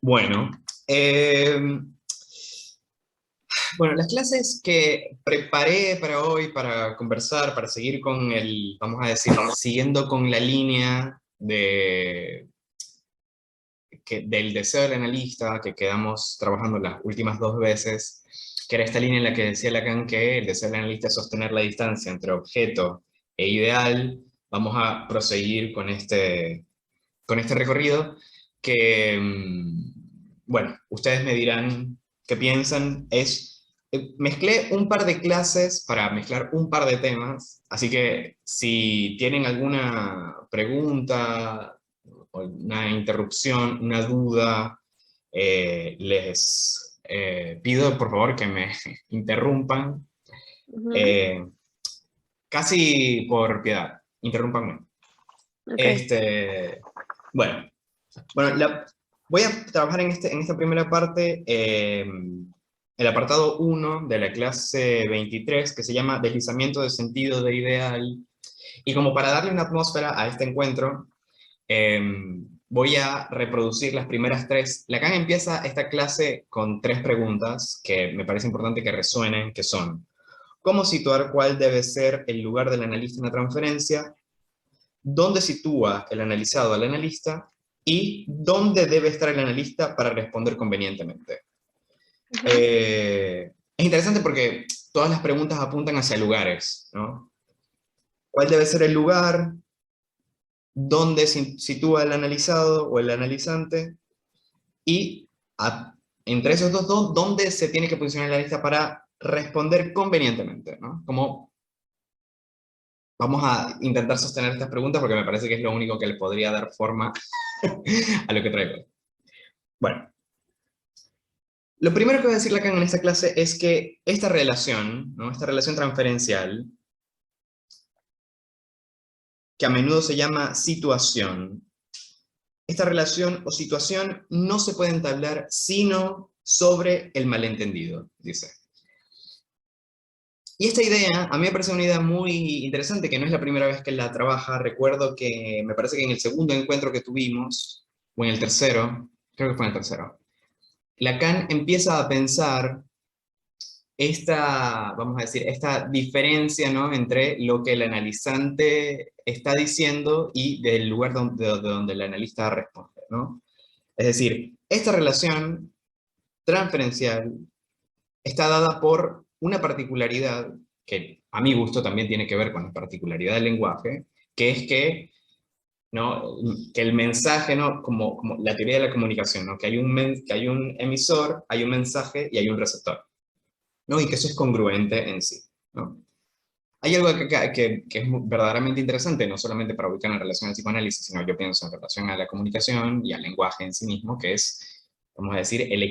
Bueno, eh, bueno, las clases que preparé para hoy, para conversar, para seguir con vamos a decir, siguiendo con la línea del deseo del analista que quedamos trabajando las últimas dos veces, que era esta línea en la que decía Lacan que el deseo del analista es sostener la distancia entre objeto e ideal. Vamos a proseguir con este recorrido que, bueno, ustedes me dirán qué piensan. Mezclé un par de clases para mezclar un par de temas, así que si tienen alguna pregunta, una interrupción, una duda, les pido por favor que me interrumpan, Ujú. eh, casi por piedad, interrúmpanme. Ok. Este, bueno, Bueno, voy a trabajar en esta primera parte, el apartado uno de la clase 23 que se llama Deslizamiento de sentido de ideal. Y como para darle una atmósfera a este encuentro, eh, voy a reproducir las primeras tres. Lacan empieza esta clase con tres preguntas que me parece importante que resuenen, que son: ¿cómo situar cuál debe ser el lugar del analista en la transferencia? ¿Dónde sitúa el analizado al analista? ¿Y dónde debe estar el analista para responder convenientemente? Ujú. Es interesante porque todas las preguntas apuntan hacia lugares, ¿no? ¿Cuál debe ser el lugar? ¿Dónde sitúa el analizado o el analizante? Y entre esos dos, ¿dónde se tiene que posicionar el analista para responder convenientemente? ¿No? Como vamos a intentar sostener estas preguntas porque me parece que es lo único que le podría dar forma a lo que traigo. Bueno, lo primero que voy a decir acá en esta clase es que esta relación, ¿no? Esta relación transferencial, que a menudo se llama situación, esta relación o situación no se puede entablar sino sobre el malentendido, dice. Y esta idea, a mí me parece una idea muy interesante, que no es la primera vez que la trabaja. Recuerdo que me parece que en el segundo encuentro que tuvimos, o en el tercero, creo que fue en el tercero, Lacan empieza a pensar vamos a decir, esta diferencia, ¿no? Entre lo que el analizante está diciendo y del lugar de donde el analista responde, ¿no? Es decir, esta relación transferencial está dada por una particularidad que a mi gusto también tiene que ver con la particularidad del lenguaje, que es que, ¿no? Que el mensaje, ¿no? Como la teoría de la comunicación, ¿no? Que hay un emisor, hay un mensaje y hay un receptor, ¿no? Y que eso es congruente en sí, ¿no? Hay algo que es verdaderamente interesante, no solamente para ubicar en relación al psicoanálisis, sino yo pienso en relación a la comunicación y al lenguaje en sí mismo, que es, vamos a decir, el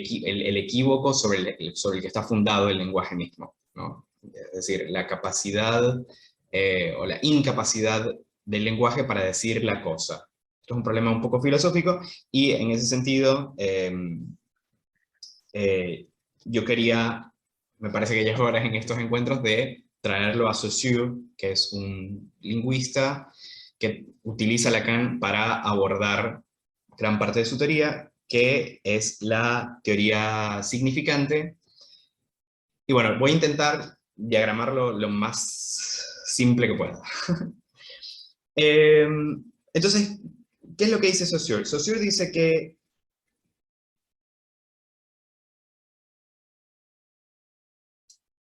equívoco sobre el que está fundado el lenguaje mismo, ¿no? Es decir, la capacidad o la incapacidad del lenguaje para decir la cosa. Esto es un problema un poco filosófico y en ese sentido eh, yo quería, me parece que ya es hora en estos encuentros de traerlo a Saussure, que es un lingüista que utiliza Lacan para abordar gran parte de su teoría, que es la teoría significante. Y bueno, voy a intentar diagramarlo lo más simple que pueda. Eh, entonces, ¿qué es lo que dice Saussure? Saussure dice que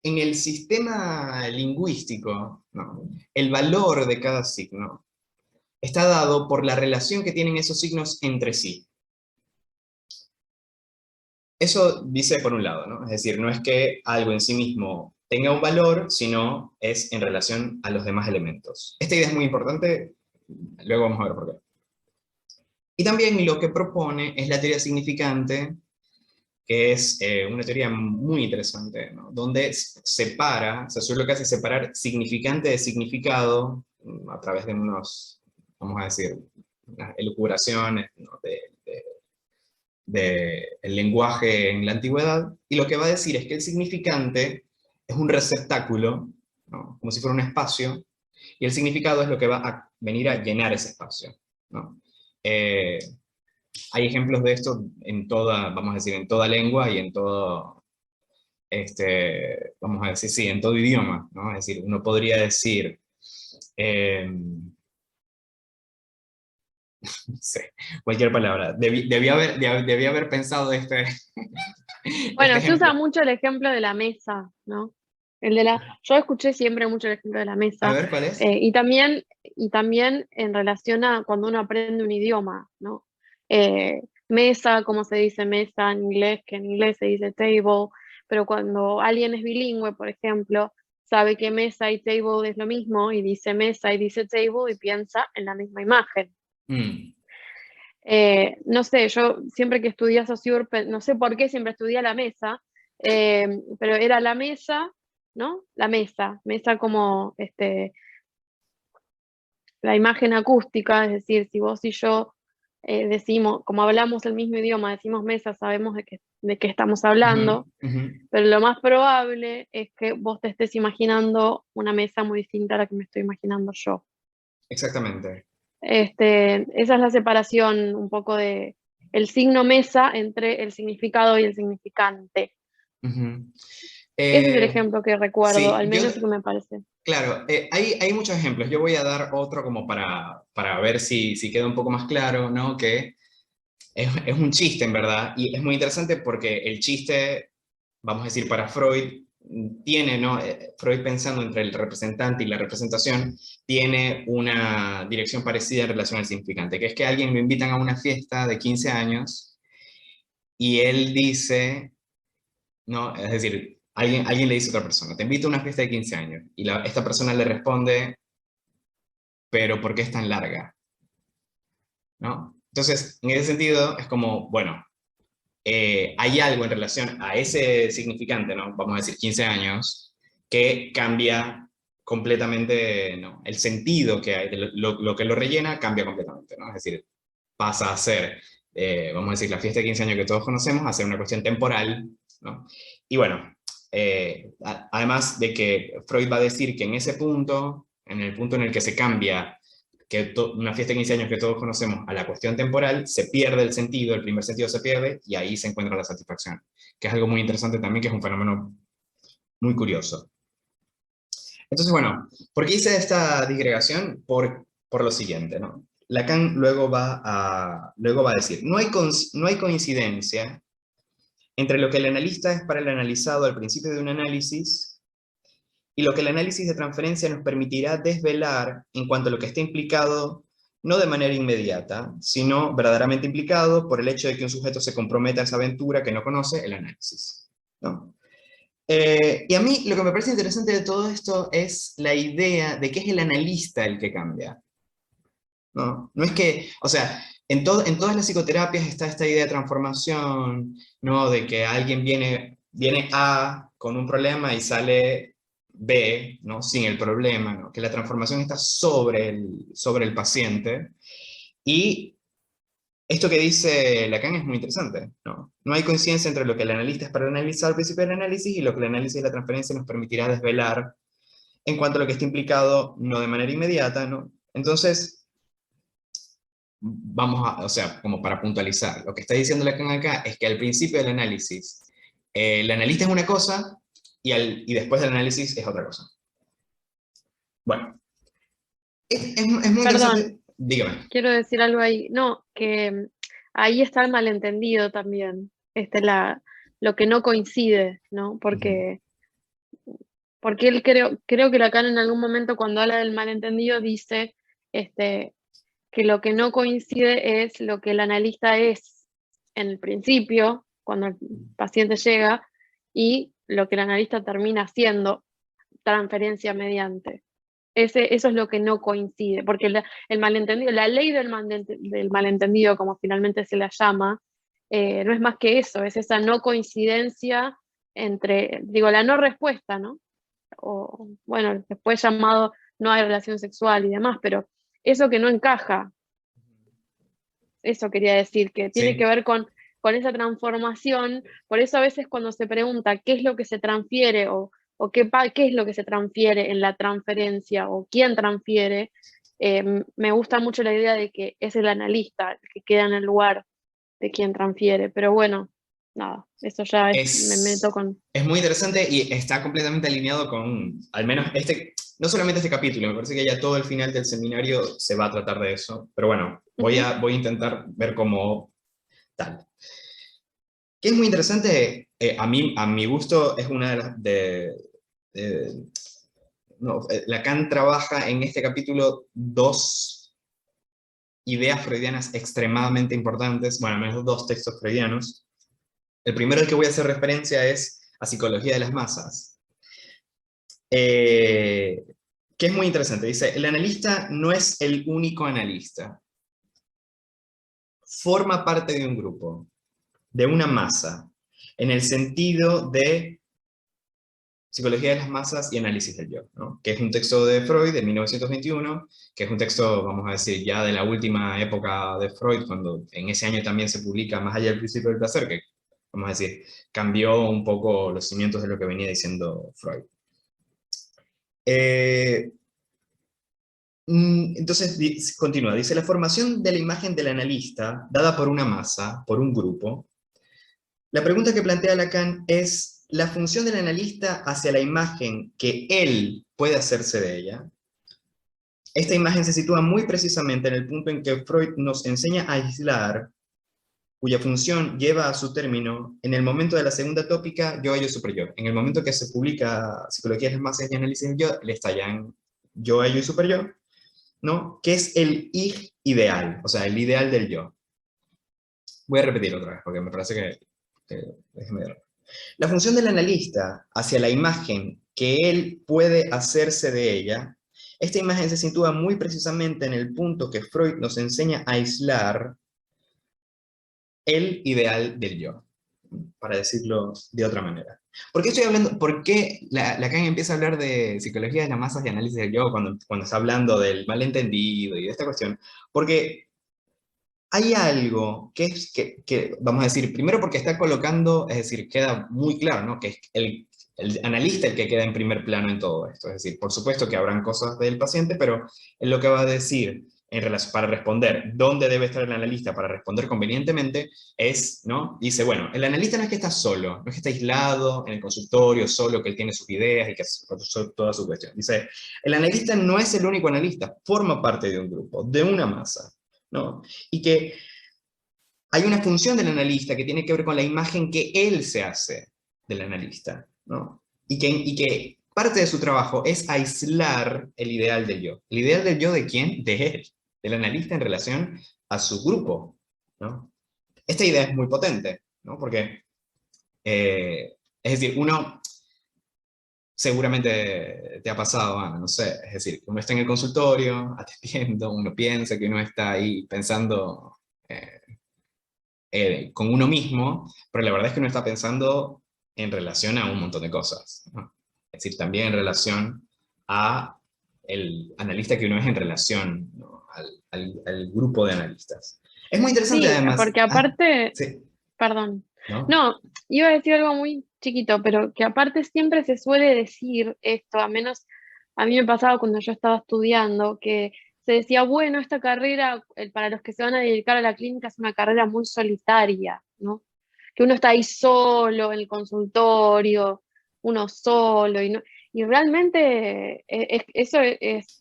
en el sistema lingüístico, ¿no? El valor de cada signo está dado por la relación que tienen esos signos entre sí. Eso dice por un lado, ¿no? Es decir, no es que algo en sí mismo tenga un valor, sino es en relación a los demás elementos. Esta idea es muy importante, luego vamos a ver por qué. Y también lo que propone es la teoría significante, que es una teoría muy interesante, ¿no? Donde separa, Saussure lo que hace es separar significante de significado a través de unos, vamos a decir, unas elucubraciones, ¿no? El lenguaje en la antigüedad, y lo que va a decir es que el significante es un receptáculo, ¿no? Como si fuera un espacio, y el significado es lo que va a venir a llenar ese espacio, ¿no? Eh, hay ejemplos de esto en toda, vamos a decir, en toda lengua y en todo, vamos a decir, sí, en todo idioma, ¿no? Es decir, uno podría decir, no sé, cualquier palabra. Debí haber pensado este Bueno, se usa ejemplo. mucho el ejemplo de la mesa, ¿no? Yo escuché siempre mucho el ejemplo de la A mesa, ver, ¿cuál es? y también en relación a cuando uno aprende un idioma, ¿no? Mesa, como se dice mesa en inglés, que en inglés se dice table, pero cuando alguien es bilingüe, por ejemplo, sabe que mesa y table es lo mismo, y dice mesa y dice table y piensa en la misma imagen. Mm, No sé, yo siempre que estudié Saussure, no sé por qué siempre estudié la mesa, pero era la mesa, ¿no? La mesa como la imagen acústica, es decir, si vos y yo decimos, como hablamos el mismo idioma, decimos mesa, sabemos de qué estamos ujú, hablando, ujú, pero lo más probable es que vos te estés imaginando una mesa muy distinta a la que me estoy imaginando yo. exactamente. Esa es la separación un poco de el signo mesa entre el significado y el significante. Ujú. Ese es el Eh, ejemplo que recuerdo, sí, al menos que me parece. claro, hay muchos ejemplos. Yo voy a dar otro como para ver si queda un poco más claro, ¿no? Que es un chiste, en verdad, y es muy interesante porque el chiste, vamos a decir, para Freud, tiene, ¿no? Freud pensando entre el representante y la representación, tiene una dirección parecida en relación al significante, que es que a alguien lo invitan a una fiesta de 15 años y él dice, ¿no? Es decir, alguien le dice a otra persona, te invito a una fiesta de 15 años, y esta persona le responde, pero ¿por qué es tan larga? ¿No? Entonces, en ese sentido, es como, bueno, hay algo en relación a ese significante, ¿no? Vamos a decir 15 años, que cambia completamente, ¿no? El sentido que hay, de lo que lo rellena cambia completamente, ¿no? Es decir, pasa a ser, vamos a decir, la fiesta de 15 años que todos conocemos, a ser una cuestión temporal, ¿no? Y bueno, además de que Freud va a decir que en ese punto, en el punto en el que se cambia una fiesta de 15 años que todos conocemos a la cuestión temporal, se pierde el sentido, el primer sentido se pierde y ahí se encuentra la satisfacción, que es algo muy interesante también, que es un fenómeno muy curioso. Entonces, bueno, ¿por qué hice esta digregación? Por lo siguiente, ¿no? Lacan luego va a decir, no hay coincidencia entre lo que el analista es para el analizado al principio de un análisis y lo que el análisis de transferencia nos permitirá desvelar en cuanto a lo que está implicado, no de manera inmediata, sino verdaderamente implicado por el hecho de que un sujeto se comprometa a esa aventura que no conoce, el análisis, ¿no? Y a mí lo que me parece interesante de todo esto es la idea de que es el analista el que cambia, ¿no? No es que, o sea, en todas las psicoterapias está esta idea de transformación, ¿no? De que alguien viene A con un problema y sale B, ¿no? Sin el problema, ¿no? Que la transformación está sobre el paciente. Y esto que dice Lacan es muy interesante, ¿no? No hay coincidencia entre lo que el analista es para analizar al principio del análisis y lo que el análisis de la transferencia nos permitirá desvelar en cuanto a lo que está implicado, no de manera inmediata, ¿no? Entonces, o sea, como para puntualizar, lo que está diciendo Lacan acá es que al principio del análisis, el analista es una cosa y después del análisis es otra cosa. Bueno, es muy Perdón, interesante. Dígame. quiero decir algo ahí. No, que ahí está el malentendido también. Lo que no coincide, ¿no? Ujú, Porque él creo que Lacan en algún momento cuando habla del malentendido dice este, que lo que no coincide es lo que el analista es en el principio, cuando el paciente llega, y lo que el analista termina haciendo, transferencia mediante. Eso es lo que no coincide, porque el malentendido, la ley del malentendido, como finalmente se la llama, no es más que eso, es esa no coincidencia entre, digo, la no respuesta, ¿no? O bueno, después llamado no hay relación sexual y demás, pero eso que no encaja, eso quería decir, que tiene que sí. ver con esa transformación. Por eso a veces cuando se pregunta qué es lo que se transfiere o qué es lo que se transfiere en la transferencia o quién transfiere, me gusta mucho la idea de que es el analista el que queda en el lugar. de quien transfiere, pero bueno, nada, eso ya me meto con... Es muy interesante y está completamente alineado con, al menos no solamente este capítulo, me parece que ya todo el final del seminario se va a tratar de eso, pero bueno, Ujú. voy a intentar ver cómo tal. Que es muy interesante, a mi gusto, es una de las... no, Lacan trabaja en este capítulo dos ideas freudianas extremadamente importantes, bueno, al menos dos textos freudianos. El primero al que voy a hacer referencia es a Psicología de las Masas, eh, que es muy interesante. Dice, el analista no es el único analista, forma parte de un grupo, de una masa, en el sentido de Psicología de las Masas y Análisis del Yo, ¿no? Que es un texto de Freud de 1921, que es un texto, vamos a decir, ya de la última época de Freud, cuando en ese año también se publica Más allá del principio del placer, que, vamos a decir, cambió un poco los cimientos de lo que venía diciendo Freud. Eh, entonces, continúa, dice, la formación de la imagen del analista, dada por una masa, por un grupo, la pregunta que plantea Lacan es, ¿la función del analista hacia la imagen que él puede hacerse de ella? Esta imagen se sitúa muy precisamente en el punto en que Freud nos enseña a aislar, cuya función lleva a su término en el momento de la segunda tópica, yo, ello, superyo. En el momento que se publica Psicología de las Masas y Análisis del Yo, le estallan yo, ello y superyo, ¿no? Que es el ich ideal, o sea, el ideal del yo. Voy a repetir otra vez, porque me parece déjeme ver. La función del analista hacia la imagen que él puede hacerse de ella, esta imagen se sitúa muy precisamente en el punto que Freud nos enseña a aislar el ideal del yo, para decirlo de otra manera. ¿Por qué estoy hablando, por qué Lacan empieza a hablar de psicología de las masas y análisis del yo cuando está hablando del malentendido y de esta cuestión? Porque hay algo que es que, vamos a decir, primero porque está colocando, es decir, queda muy claro, ¿no? Que es el analista el que queda en primer plano en todo esto. Es decir, por supuesto que habrán cosas del paciente, pero en lo que va a decir en relación, para responder dónde debe estar el analista para responder convenientemente, es, ¿no? Dice, bueno, el analista no es que está solo, no es que está aislado en el consultorio, solo que él tiene sus ideas y que hace toda su cuestión. Dice, el analista no es el único analista, forma parte de un grupo, de una masa, ¿no? Y que hay una función del analista que tiene que ver con la imagen que él se hace del analista, ¿no? Y que parte de su trabajo es aislar el ideal del yo. ¿El ideal del yo de quién? De él, del analista en relación a su grupo, ¿no? Esta idea es muy potente, ¿no? Porque, es decir, uno seguramente te ha pasado, Ana, no sé, es decir, uno está en el consultorio atendiendo, uno piensa que uno está ahí pensando con uno mismo, pero la verdad es que uno está pensando en relación a un montón de cosas, ¿no? Es decir, también en relación a el analista que uno es en relación, ¿no? Al grupo de analistas. Es muy interesante Sí, además. porque aparte, Sí, perdón, ¿no? no, iba a decir algo muy chiquito, pero que aparte siempre se suele decir esto, a menos a mí me pasaba cuando yo estaba estudiando, que se decía, bueno, esta carrera, para los que se van a dedicar a la clínica, es una carrera muy solitaria, ¿no? Que uno está ahí solo en el consultorio, uno solo, y realmente eso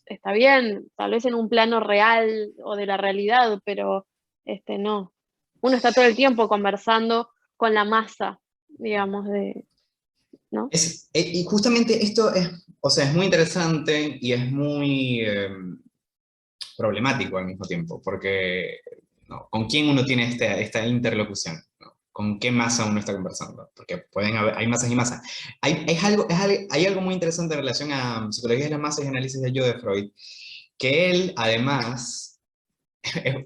está bien, tal vez en un plano real o de la realidad, pero no. Uno está todo el tiempo conversando con la masa, digamos, ¿no? Y justamente esto es, o sea, es muy interesante y es muy problemático al mismo tiempo, porque ¿no? ¿Con quién uno tiene esta interlocución? ¿No? ¿Con qué masa uno está conversando? Porque pueden haber, hay masas y masas. Hay algo muy interesante en relación a psicología de las masas y análisis del yo de Freud, que él además,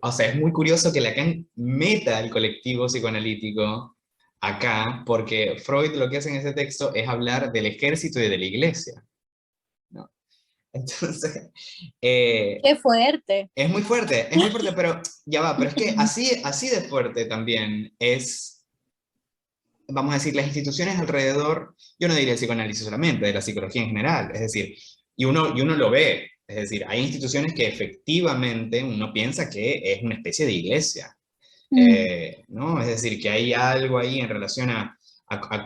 o sea, es muy curioso que Lacan meta al colectivo psicoanalítico acá, porque Freud lo que hace en ese texto es hablar del ejército y de la iglesia, ¿no? Entonces, Qué fuerte. es muy fuerte, pero ya va, pero es que así de fuerte también es, vamos a decir, las instituciones alrededor, yo no diría el psicoanálisis solamente, de la psicología en general, es decir, y uno lo ve, es decir, hay instituciones que efectivamente uno piensa que es una especie de iglesia, ¿no? Es decir, que hay algo ahí en relación a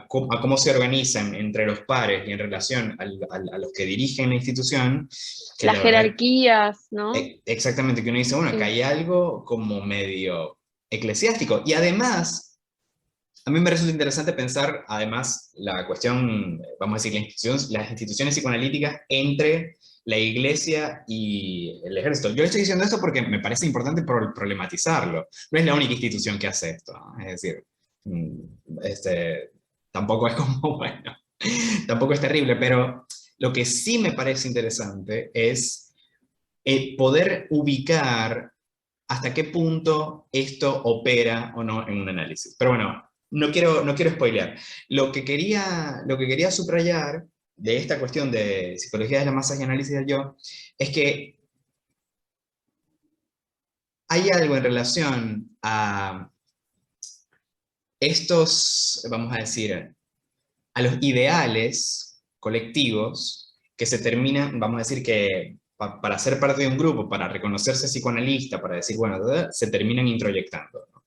cómo se organizan entre los pares y en relación a los que dirigen la institución, que Las la verdad, jerarquías, ¿no? exactamente, que uno dice, bueno, que Sí. hay algo como medio eclesiástico. Y además, a mí me resulta interesante pensar, además, la cuestión, vamos a decir, las instituciones psicoanalíticas entre la iglesia y el ejército. Yo le estoy diciendo esto porque me parece importante problematizarlo. No es la única institución que hace esto, ¿no? Es decir, mm, tampoco es como, bueno, tampoco es terrible, pero lo que sí me parece interesante es poder ubicar hasta qué punto esto opera o no en un análisis. Pero bueno, no quiero spoilear. Lo que quería subrayar de esta cuestión de psicología de las masas y análisis del yo es que hay algo en relación a estos, vamos a decir, a los ideales colectivos que se terminan, vamos a decir que para ser parte de un grupo, para reconocerse psicoanalista, para decir, bueno, se terminan introyectando, ¿no?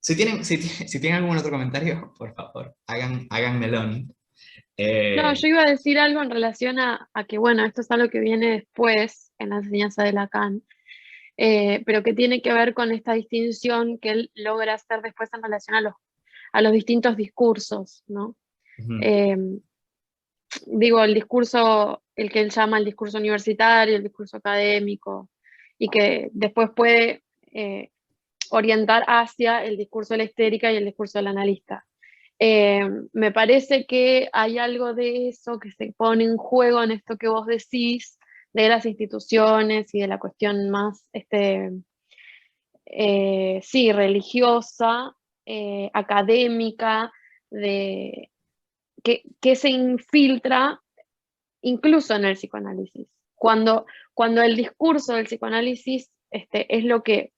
Si tienen algún otro comentario, por favor, háganmelo. No, yo iba a decir algo en relación a que, bueno, esto es algo que viene después en la enseñanza de Lacan, pero que tiene que ver con esta distinción que él logra hacer después en relación a los distintos discursos, ¿no? Digo, el discurso, el que él llama el discurso universitario, el discurso académico, y que después puede orientar hacia el discurso de la histérica y el discurso del analista. Me parece que hay algo de eso que se pone en juego en esto que vos decís, de las instituciones y de la cuestión más, sí, religiosa, académica, que se infiltra incluso en el psicoanálisis. Cuando el discurso del psicoanálisis es lo que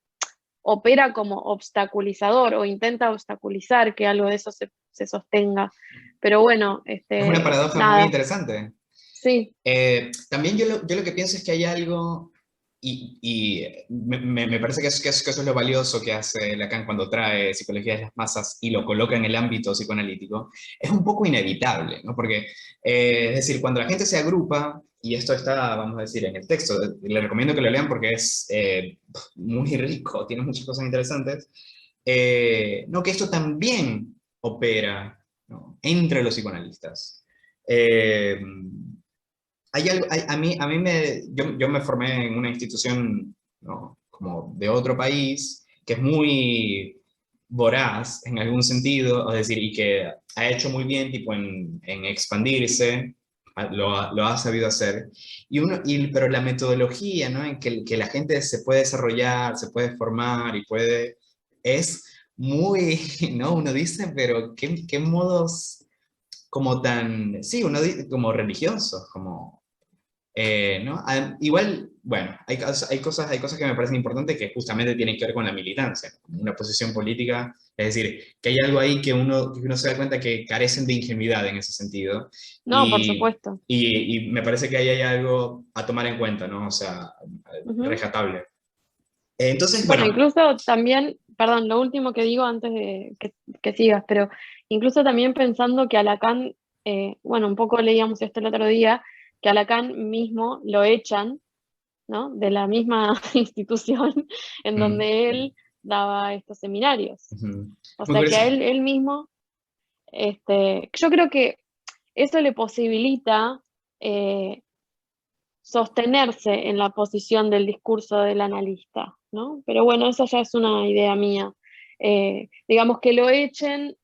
opera como obstaculizador o intenta obstaculizar que algo de eso se sostenga. Pero bueno, Es una paradoja muy nada, interesante. sí. También yo lo que pienso es que hay algo, y me parece que eso es lo valioso que hace Lacan cuando trae psicología de las masas y lo coloca en el ámbito psicoanalítico, es un poco inevitable, ¿no? Porque, es decir, cuando la gente se agrupa, y esto está, vamos a decir, en el texto, le recomiendo que lo lean porque es muy rico, tiene muchas cosas interesantes, no, que esto también opera, ¿no?, entre los psicoanalistas. Eh, Hay algo, yo me formé en una institución, ¿no?, como de otro país, que es muy voraz en algún sentido, es decir, y que ha hecho muy bien tipo en expandirse, lo ha sabido hacer, pero la metodología, ¿no?, en que la gente se puede desarrollar, se puede formar y es muy, ¿no? Uno dice, pero ¿qué modos como tan, sí, como religiosos, como ¿no? Igual, bueno, hay cosas que me parecen importantes que justamente tienen que ver con la militancia, ¿no?, una posición política, es decir, que hay algo ahí que uno se da cuenta que carecen de ingenuidad en ese sentido, No, por y, supuesto. y me parece que ahí hay algo a tomar en cuenta, ¿no? O sea, Ujú. rescatable. Entonces, Bueno, bueno, incluso también, perdón, lo último que digo antes de que sigas, pero incluso también pensando que a Lacan, bueno, un poco leíamos esto el otro día, que a Lacan mismo lo echan, ¿no?, de la misma institución en mm, donde él daba estos seminarios. ujú. O Muy sea que a curioso. él mismo, yo creo que eso le posibilita sostenerse en la posición del discurso del analista, ¿no? Pero bueno, esa ya es una idea mía. Digamos que lo echen,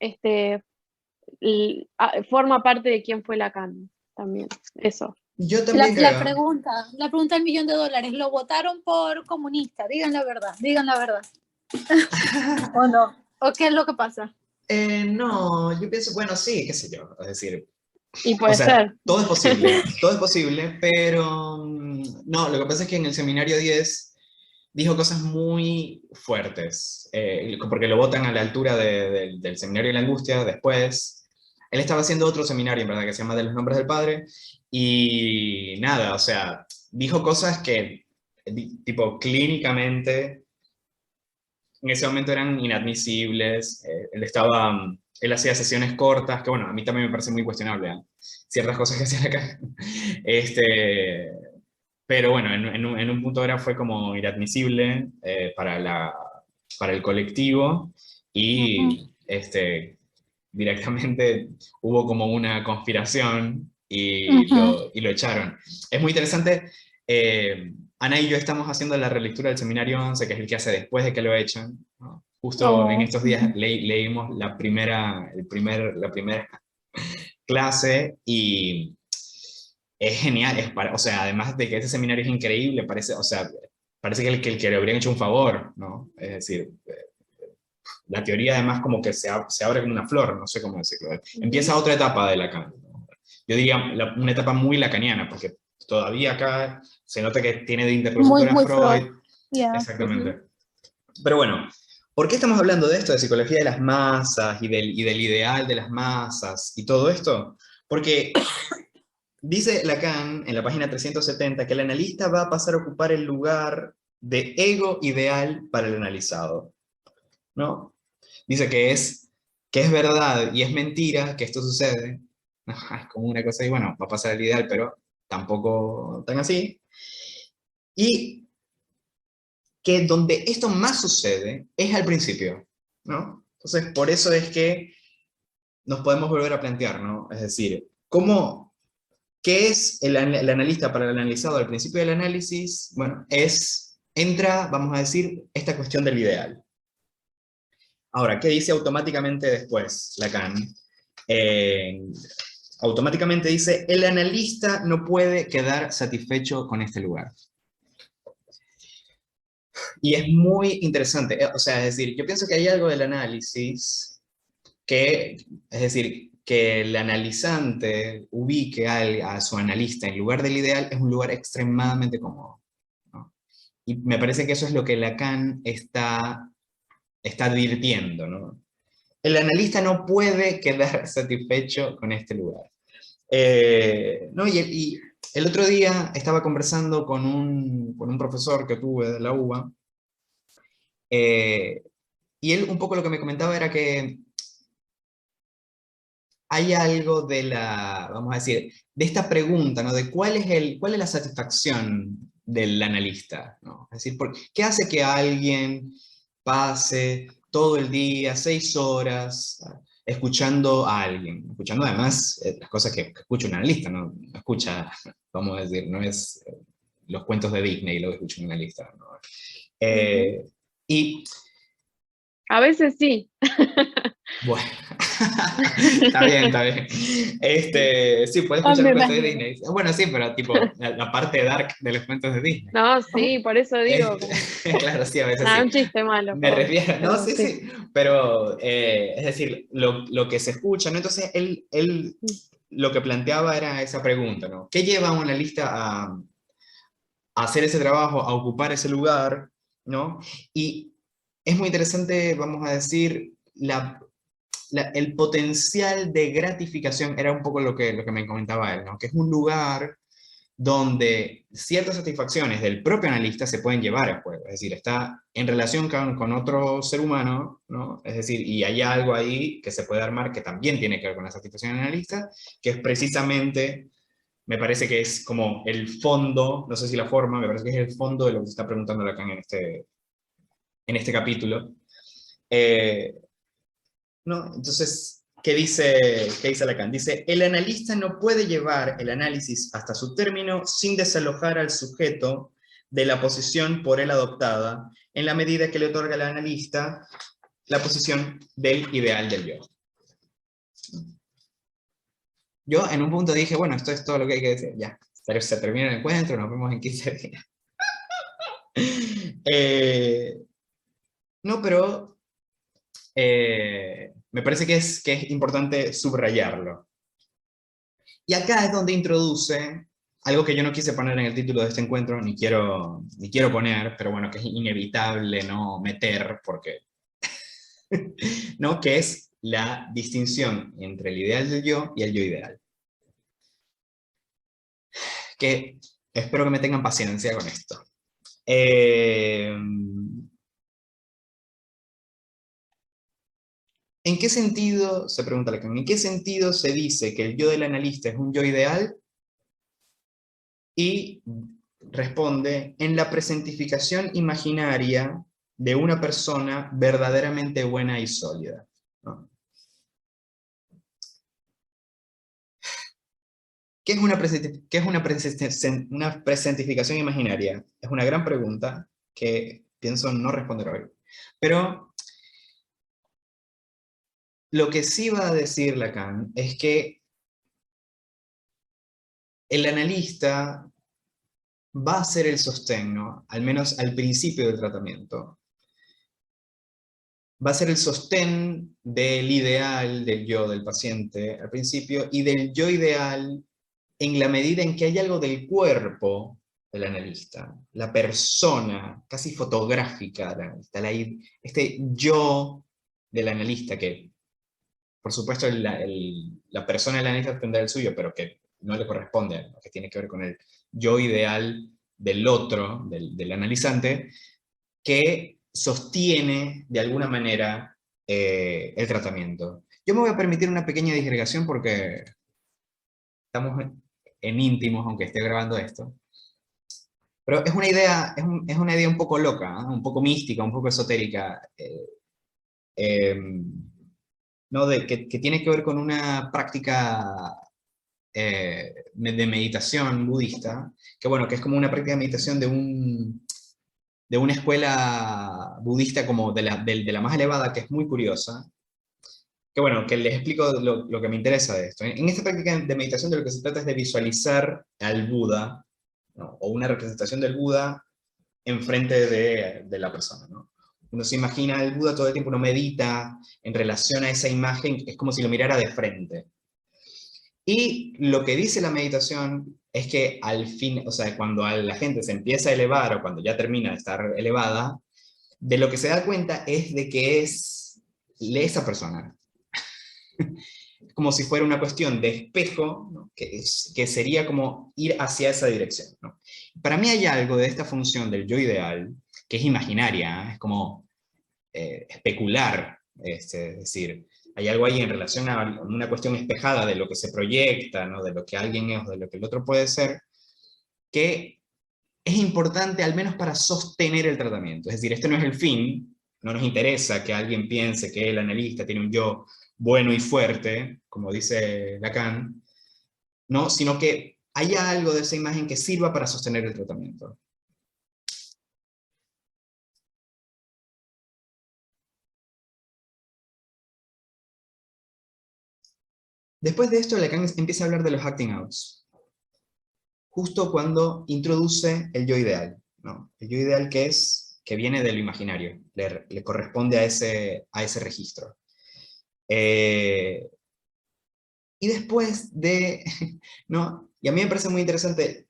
forma parte de quién fue Lacan también, eso. Yo La, también la creo. pregunta, la pregunta del $1.000.000, ¿lo votaron por comunista? Digan la verdad, digan la verdad. ¿O no? ¿O qué es lo que pasa? No, yo pienso, bueno, sí, qué sé yo, es decir, Y o puede sea, ser. todo es posible, pero no, lo que pasa es que en el seminario 10 dijo cosas muy fuertes, porque lo votan a la altura del seminario de la angustia después. Él estaba haciendo otro seminario, en verdad, que se llama De los nombres del padre, y nada, o sea, dijo cosas que tipo, clínicamente, en ese momento eran inadmisibles. Él hacía sesiones cortas, que bueno, a mí también me parece muy cuestionable, ¿eh? Ciertas cosas que hacían acá. Este, pero bueno, en un punto era, fue como inadmisible para el colectivo, y directamente hubo como una conspiración y lo echaron. Es muy interesante. Ana y yo estamos haciendo la relectura del Seminario 11, que es el que hace después de que lo echan, ¿no? Justo en Oh, estos días leímos la primera clase, y es genial. O sea, además de que ese seminario es increíble, parece, o sea, parece que le habrían hecho un favor, ¿no? Es decir, la teoría además como que se abre como una flor, no sé cómo decirlo. Ujú. Empieza otra etapa de Lacan, ¿no? Yo diría una etapa muy lacaniana, porque todavía acá se nota que tiene de muy, interlocutor a muy Freud. Freud. Ya. Ujú. Exactamente. Pero bueno, ¿por qué estamos hablando de esto, de psicología de las masas y del ideal de las masas y todo esto? Porque dice Lacan en la página 370 que el analista va a pasar a ocupar el lugar de ego ideal para el analizado, ¿no? Dice que es verdad y es mentira que esto sucede. Es como una cosa y bueno, va a pasar el ideal, pero tampoco tan así. Y que donde esto más sucede es al principio, ¿no? Entonces, por eso es que nos podemos volver a plantear, ¿no? Es decir, ¿qué es el analista para el analizado al principio del análisis? Bueno, entra, vamos a decir, esta cuestión del ideal. Ahora, ¿qué dice automáticamente después Lacan? Eh, Automáticamente dice, el analista no puede quedar satisfecho con este lugar. Y es muy interesante, o sea, es decir, yo pienso que hay algo del análisis es decir, que el analizante ubique a su analista en lugar del ideal es un lugar extremadamente cómodo, ¿no? Y me parece que eso es lo que Lacan está advirtiendo, ¿no? El analista no puede quedar satisfecho con este lugar. No, y el otro día estaba conversando con un profesor que tuve de la UBA, y él un poco lo que me comentaba era que hay algo vamos a decir, de esta pregunta, ¿no? De cuál es la satisfacción del analista, ¿no? Es decir, ¿qué hace que alguien pase todo el día, 6 horas, escuchando a alguien? Escuchando además las cosas que escucha un analista, ¿no? No escucha, vamos a decir, no es los cuentos de Disney lo que escucha un analista, ¿no? Ujú. Eh, y A veces sí. bueno, está bien, está bien. Sí, puedes escuchar un También, cuento de también. Disney. Bueno, sí, pero tipo, la parte dark de los cuentos de Disney. No, sí, por eso digo, Este, como, claro, sí, a veces nada, sí. un chiste malo, Me perdón, refiero, no, pero sí, sí. sí, pero es decir, lo que se escucha, ¿no? Entonces, él lo que planteaba era esa pregunta, ¿no? ¿Qué lleva a un analista a hacer ese trabajo, a ocupar ese lugar, ¿no? Y es muy interesante, vamos a decir, el potencial de gratificación era un poco lo que me comentaba él, ¿no? Que es un lugar donde ciertas satisfacciones del propio analista se pueden llevar a juego, es decir, está en relación con otro ser humano, ¿no? Es decir, y hay algo ahí que se puede armar que también tiene que ver con la satisfacción del analista, que es precisamente, me parece que es como el fondo, no sé si la forma, me parece que es el fondo de lo que se está preguntando Lacan en este capítulo. Eh, ¿No? Entonces, qué dice Lacan? Dice, el analista no puede llevar el análisis hasta su término sin desalojar al sujeto de la posición por él adoptada, en la medida que le otorga al analista la posición del ideal del yo. Yo en un punto dije, bueno, esto es todo lo que hay que decir, ya, pero se termina el encuentro, nos vemos en 15 días. Eh, no, pero me parece que es importante subrayarlo. Y acá es donde introduce algo que yo no quise poner en el título de este encuentro, ni quiero poner, pero bueno, que es inevitable no meter, porque, ¿no? Que es la distinción entre el ideal del yo y el yo ideal. Que espero que me tengan paciencia con esto. Eh, ¿En qué sentido, se pregunta Lacan, en qué sentido se dice que el yo del analista es un yo ideal? Y responde, en la presentificación imaginaria de una persona verdaderamente buena y sólida, ¿no? ¿Qué es una presentificación imaginaria? Es una gran pregunta que pienso no responder hoy. Pero lo que sí va a decir Lacan es que el analista va a ser el sostén, ¿no? Al menos al principio del tratamiento. Va a ser el sostén del ideal del yo del paciente al principio y del yo ideal en la medida en que hay algo del cuerpo del analista, la persona casi fotográfica del analista, este yo del analista que, por supuesto, la persona del analista tendrá el suyo, pero que no le corresponde, que tiene que ver con el yo ideal del otro, del analizante, que sostiene de alguna manera el tratamiento. Yo me voy a permitir una pequeña digregación porque estamos en íntimos, aunque esté grabando esto. Pero es una idea, es una idea un poco loca, ¿no? Un poco mística, un poco esotérica, eh, ¿no? Que tiene que ver con una práctica de meditación budista, que bueno, que es como una práctica de meditación de una escuela budista como de la más elevada, que es muy curiosa, que bueno, que les explico lo que me interesa de esto. En esta práctica de meditación de lo que se trata es de visualizar al Buda, ¿no? O una representación del Buda enfrente de la persona, ¿no? Uno se imagina al Buda todo el tiempo, uno medita en relación a esa imagen, es como si lo mirara de frente. Y lo que dice la meditación es que al fin, o sea, cuando la gente se empieza a elevar o cuando ya termina de estar elevada, de lo que se da cuenta es de que es esa persona. Como si fuera una cuestión de espejo, ¿no? Que sería como ir hacia esa dirección, ¿no? Para mí hay algo de esta función del yo ideal que es imaginaria, ¿eh? Es como especular, es decir, hay algo ahí en relación a una cuestión espejada de lo que se proyecta, ¿no? De lo que alguien es o de lo que el otro puede ser, que es importante al menos para sostener el tratamiento. Es decir, este no es el fin, no nos interesa que alguien piense que el analista tiene un yo bueno y fuerte, como dice Lacan, ¿no? Sino que haya algo de esa imagen que sirva para sostener el tratamiento. Después de esto, Lacan empieza a hablar de los acting outs, justo cuando introduce el yo ideal, ¿no? El yo ideal que viene de lo imaginario, le corresponde a ese registro. Y después de, ¿no? Y a mí me parece muy interesante,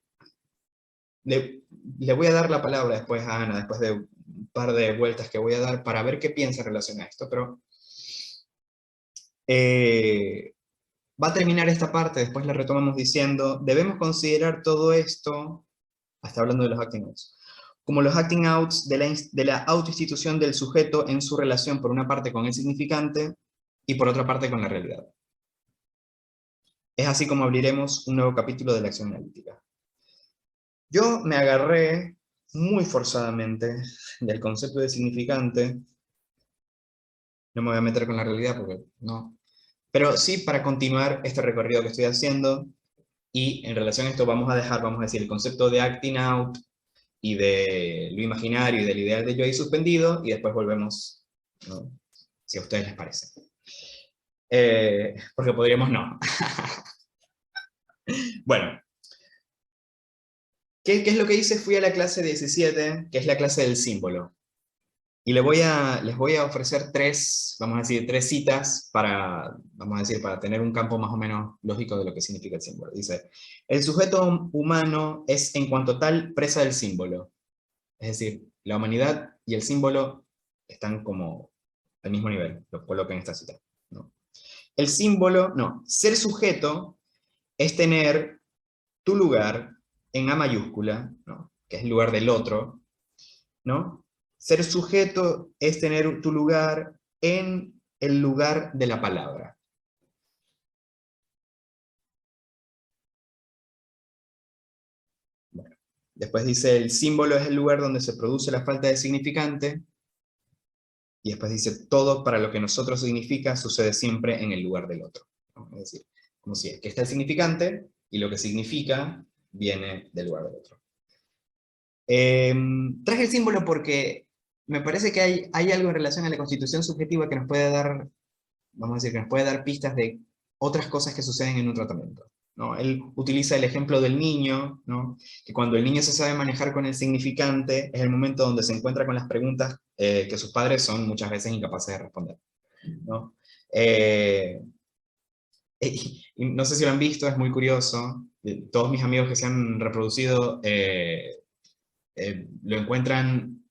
le voy a dar la palabra después a Ana, después de un par de vueltas que voy a dar para ver qué piensa en relación a esto, pero va a terminar esta parte, después la retomamos diciendo, debemos considerar todo esto, hasta hablando de los acting outs, como los acting outs de la autoinstitución del sujeto en su relación por una parte con el significante y por otra parte con la realidad. Es así como abriremos un nuevo capítulo de la acción analítica. Yo me agarré muy forzadamente del concepto de significante, no me voy a meter con la realidad porque no, pero sí para continuar este recorrido que estoy haciendo, y en relación a esto vamos a decir, el concepto de acting out, y de lo imaginario y del ideal de yo ahí suspendido, y después volvemos, ¿no? Si a ustedes les parece. Porque podríamos no. Bueno, ¿qué es lo que hice? Fui a la clase 17, que es la clase del símbolo. Y les voy a ofrecer vamos a decir, tres citas vamos a decir, para tener un campo más o menos lógico de lo que significa el símbolo. Dice, el sujeto humano es en cuanto tal presa del símbolo. Es decir, la humanidad y el símbolo están como al mismo nivel, lo coloco en esta cita, ¿no? El símbolo, no, ser sujeto es tener tu lugar en A mayúscula, ¿no? Que es el lugar del otro, ¿no? Ser sujeto es tener tu lugar en el lugar de la palabra. Bueno, después dice, el símbolo es el lugar donde se produce la falta de significante, y después dice, todo para lo que nosotros significa sucede siempre en el lugar del otro, ¿no? Es decir, como si aquí está el significante, y lo que significa viene del lugar del otro. Traje el símbolo porque me parece que hay algo en relación a la constitución subjetiva que nos puede dar, vamos a decir, que nos puede dar pistas de otras cosas que suceden en un tratamiento, ¿no? Él utiliza el ejemplo del niño, ¿no? Que cuando el niño se sabe manejar con el significante, es el momento donde se encuentra con las preguntas que sus padres son muchas veces incapaces de responder, ¿no? Y no sé si lo han visto, es muy curioso. Todos mis amigos que se han reproducido lo encuentran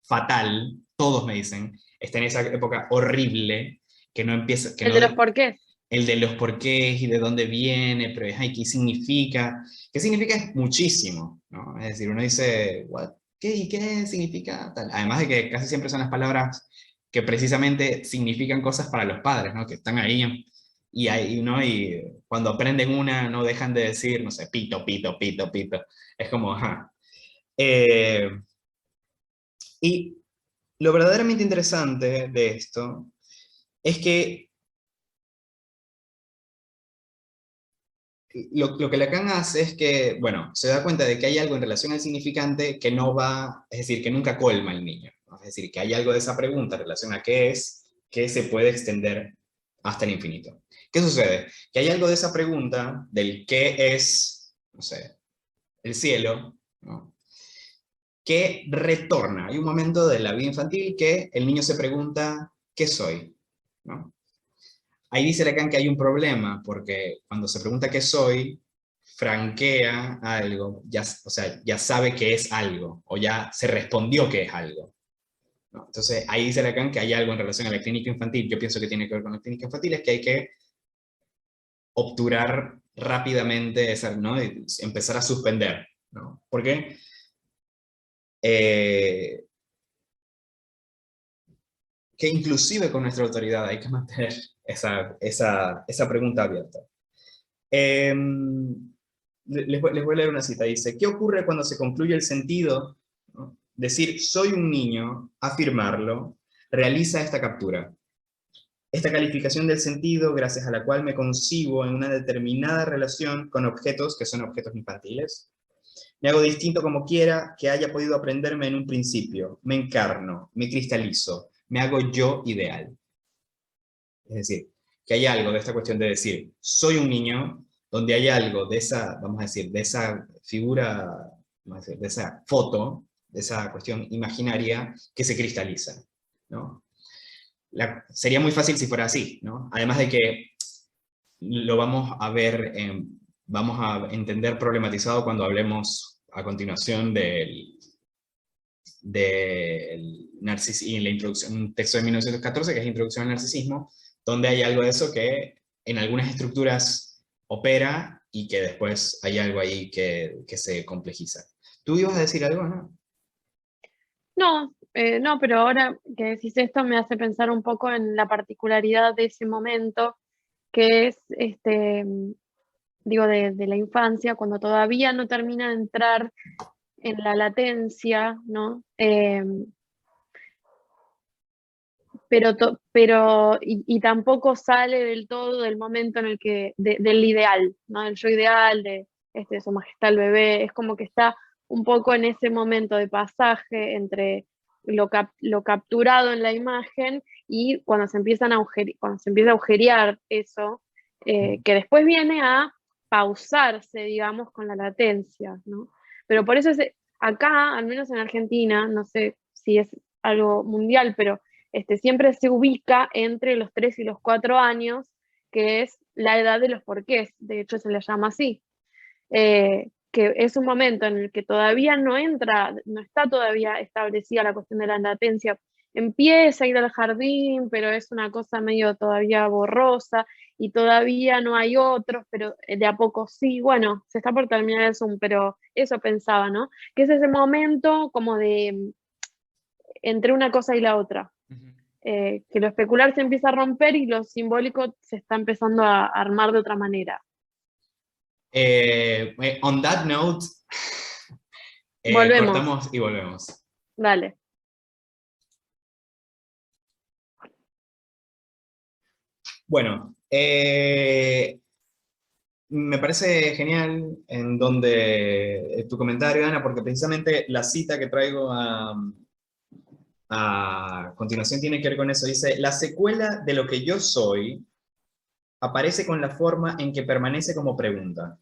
fatal, todos me dicen, está en esa época horrible, que no empieza, que El no, de los porqués. el de los porqués y de dónde viene, pero ay, ¿qué significa? ¿Qué significa? Es muchísimo, ¿no? Es decir, uno dice, ¿what? ¿Qué? ¿Y qué significa? Tal. Además de que casi siempre son las palabras que precisamente significan cosas para los padres, ¿no? Que están ahí, y ahí, ¿no? Y cuando aprenden una, no dejan de decir, no sé, pito, pito, pito, pito. Es como, ajá. Y lo verdaderamente interesante de esto es que lo que Lacan hace es que, bueno, se da cuenta de que hay algo en relación al significante que no va, es decir, que nunca colma al niño, ¿no? Es decir, que hay algo de esa pregunta en relación a qué es, que se puede extender hasta el infinito. ¿Qué sucede? Que hay algo de esa pregunta del qué es, no sé, el cielo, ¿no? Que retorna. Hay un momento de la vida infantil que el niño se pregunta, ¿qué soy? ¿No? Ahí dice Lacan que hay un problema, porque cuando se pregunta qué soy, franquea algo, ya, o sea, ya sabe que es algo, o ya se respondió que es algo, ¿no? Entonces ahí dice Lacan que hay algo en relación a la clínica infantil, yo pienso que tiene que ver con la clínica infantil, es que hay que obturar rápidamente, esa, ¿no? Y empezar a suspender, ¿no? ¿Por qué? Que inclusive con nuestra autoridad hay que mantener esa pregunta abierta. Les voy a leer una cita, dice, ¿qué ocurre cuando se concluye el sentido? ¿No? Decir, soy un niño, afirmarlo, realiza esta captura. Esta calificación del sentido, gracias a la cual me concibo en una determinada relación con objetos que son objetos infantiles. Me hago distinto como quiera que haya podido aprenderme en un principio. Me encarno, me cristalizo, me hago yo ideal. Es decir, que hay algo de esta cuestión de decir, soy un niño, donde hay algo de esa, vamos a decir, de esa figura, vamos a decir, de esa foto, de esa cuestión imaginaria que se cristaliza, ¿no? Sería muy fácil si fuera así, ¿no? Además de que lo vamos a ver, vamos a entender problematizado cuando hablemos a continuación del narcisismo, en la introducción, un texto de 1914 que es Introducción al Narcisismo, donde hay algo de eso que en algunas estructuras opera y que después hay algo ahí que se complejiza. ¿Tú ibas a decir algo, no? No, no, pero ahora que decís esto me hace pensar un poco en la particularidad de ese momento, que es, digo, de la infancia, cuando todavía no termina de entrar en la latencia, ¿no? Y tampoco sale del todo del momento en el que, del ideal, ¿no? Del yo ideal, de Su Majestad el bebé, es como que está un poco en ese momento de pasaje entre lo capturado en la imagen y cuando se empieza a agujerear eso, que después viene a pausarse, digamos, con la latencia, ¿no? Pero por eso acá, al menos en Argentina, no sé si es algo mundial, pero siempre se ubica entre los 3 y los 4 años, que es la edad de los porqués, de hecho se le llama así, que es un momento en el que todavía no está todavía establecida la cuestión de la latencia, empieza a ir al jardín, pero es una cosa medio todavía borrosa, y todavía no hay otros, pero de a poco sí, bueno, se está por terminar el Zoom, pero eso pensaba, ¿no? Que es ese momento como de entre una cosa y la otra. Que lo especular se empieza a romper y lo simbólico se está empezando a armar de otra manera. On that note, Volvemos. cortamos y volvemos. Dale. Bueno, me parece genial en donde tu comentario, Ana, porque precisamente la cita que traigo a continuación tiene que ver con eso. Dice, la secuela de lo que yo soy aparece con la forma en que permanece como pregunta.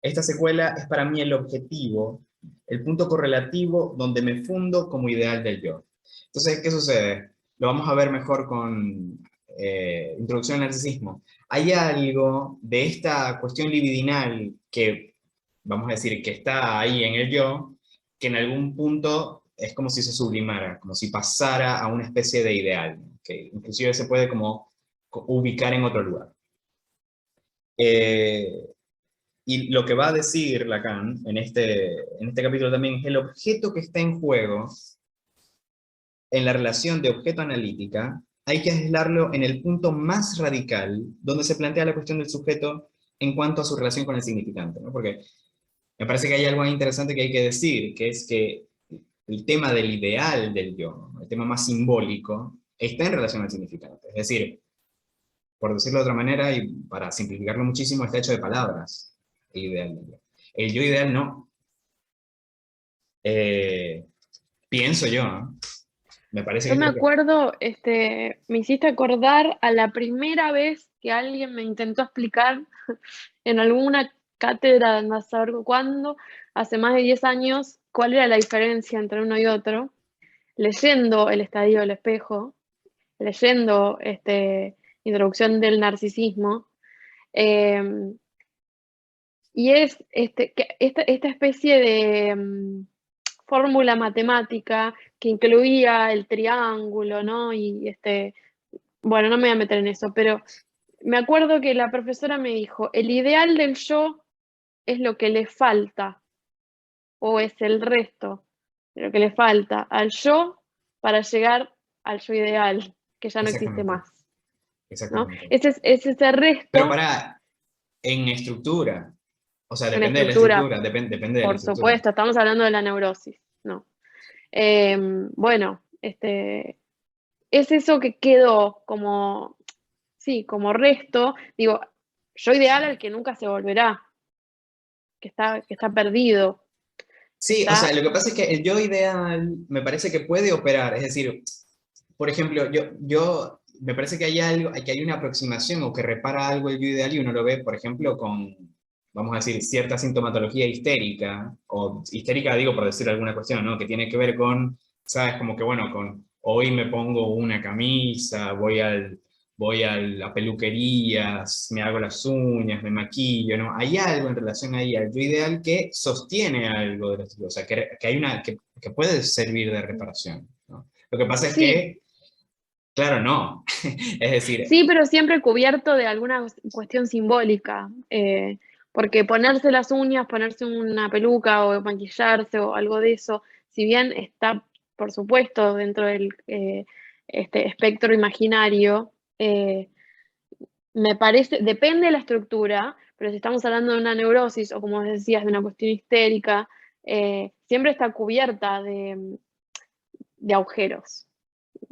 Esta secuela es para mí el objetivo, el punto correlativo donde me fundo como ideal del yo. Entonces, ¿qué sucede? Lo vamos a ver mejor con Introducción al Narcisismo. Hay algo de esta cuestión libidinal que, vamos a decir, que está ahí en el yo, que en algún punto es como si se sublimara, como si pasara a una especie de ideal, que inclusive se puede como ubicar en otro lugar. Y lo que va a decir Lacan en este capítulo también es el objeto que está en juego en la relación de objeto analítica, hay que aislarlo en el punto más radical, donde se plantea la cuestión del sujeto en cuanto a su relación con el significante, ¿no? Porque me parece que hay algo interesante que hay que decir, que es que el tema del ideal del yo, el tema más simbólico, está en relación al significante. Es decir, por decirlo de otra manera, y para simplificarlo muchísimo, está hecho de palabras, el ideal del yo. El yo ideal no. Pienso yo, ¿no? Me parece Yo que me es lo que... acuerdo, me hiciste acordar a la primera vez que alguien me intentó explicar en alguna cátedra, no saber cuándo, hace más de 10 años, cuál era la diferencia entre uno y otro, leyendo El Estadio del Espejo, leyendo Introducción del Narcisismo, eh, y es esta especie de fórmula matemática que incluía el triángulo, ¿no? Y bueno, no me voy a meter en eso, pero me acuerdo que la profesora me dijo, el ideal del yo es lo que le falta, o es el resto de lo que le falta al yo para llegar al yo ideal, que ya no existe Exactamente, más, ¿no? exactamente. Es ese Pero resto en estructura, o sea, en depende de la estructura, estructura, depende de la por estructura. supuesto, estamos hablando de la neurosis, ¿no? Bueno, es eso que quedó como, sí, como resto, digo, yo ideal al que nunca se volverá, que está perdido, que Sí, o sea, está, lo que pasa es que el yo ideal me parece que puede operar, es decir, por ejemplo, me parece que hay algo, que hay una aproximación o que repara algo el yo ideal y uno lo ve, por ejemplo, con, vamos a decir, cierta sintomatología histérica, o histérica digo por decir alguna cuestión, ¿no? Que tiene que ver con, sabes, como que bueno, con hoy me pongo una camisa, voy a la peluquería, me hago las uñas, me maquillo, ¿no? Hay algo en relación ahí al yo ideal que sostiene algo de la estructura, o sea, que hay que puede servir de reparación, ¿no? Lo que pasa es sí, que, claro, no. Es decir, sí, pero siempre cubierto de alguna cuestión simbólica, porque ponerse las uñas, ponerse una peluca o maquillarse o algo de eso, si bien está, por supuesto, dentro del este espectro imaginario, me parece, depende de la estructura, pero si estamos hablando de una neurosis o como decías, de una cuestión histérica, siempre está cubierta de agujeros,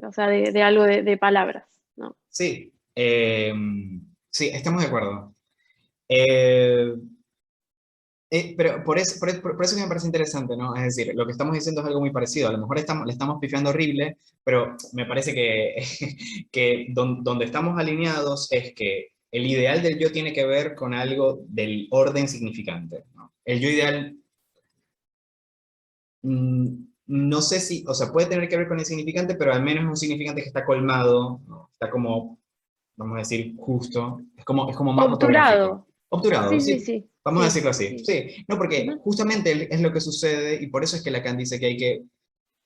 o sea, de algo de palabras, ¿no? sí, sí, estamos de acuerdo. Eh, pero por eso que me parece interesante, ¿no? Es decir, lo que estamos diciendo es algo muy parecido. A lo mejor le estamos pifiando horrible, pero me parece que, que donde estamos alineados es que el ideal del yo tiene que ver con algo del orden significante, ¿no? El yo ideal, no sé si, o sea, puede tener que ver con el significante, pero al menos es un significante que está colmado, ¿no? Está como, vamos a decir, justo, es como más fotográfico. Obturado. Obturado, Sí, sí, sí, sí, vamos a sí, decirlo así. sí. Sí, no, porque Ujú. justamente es lo que sucede y por eso es que Lacan dice que hay que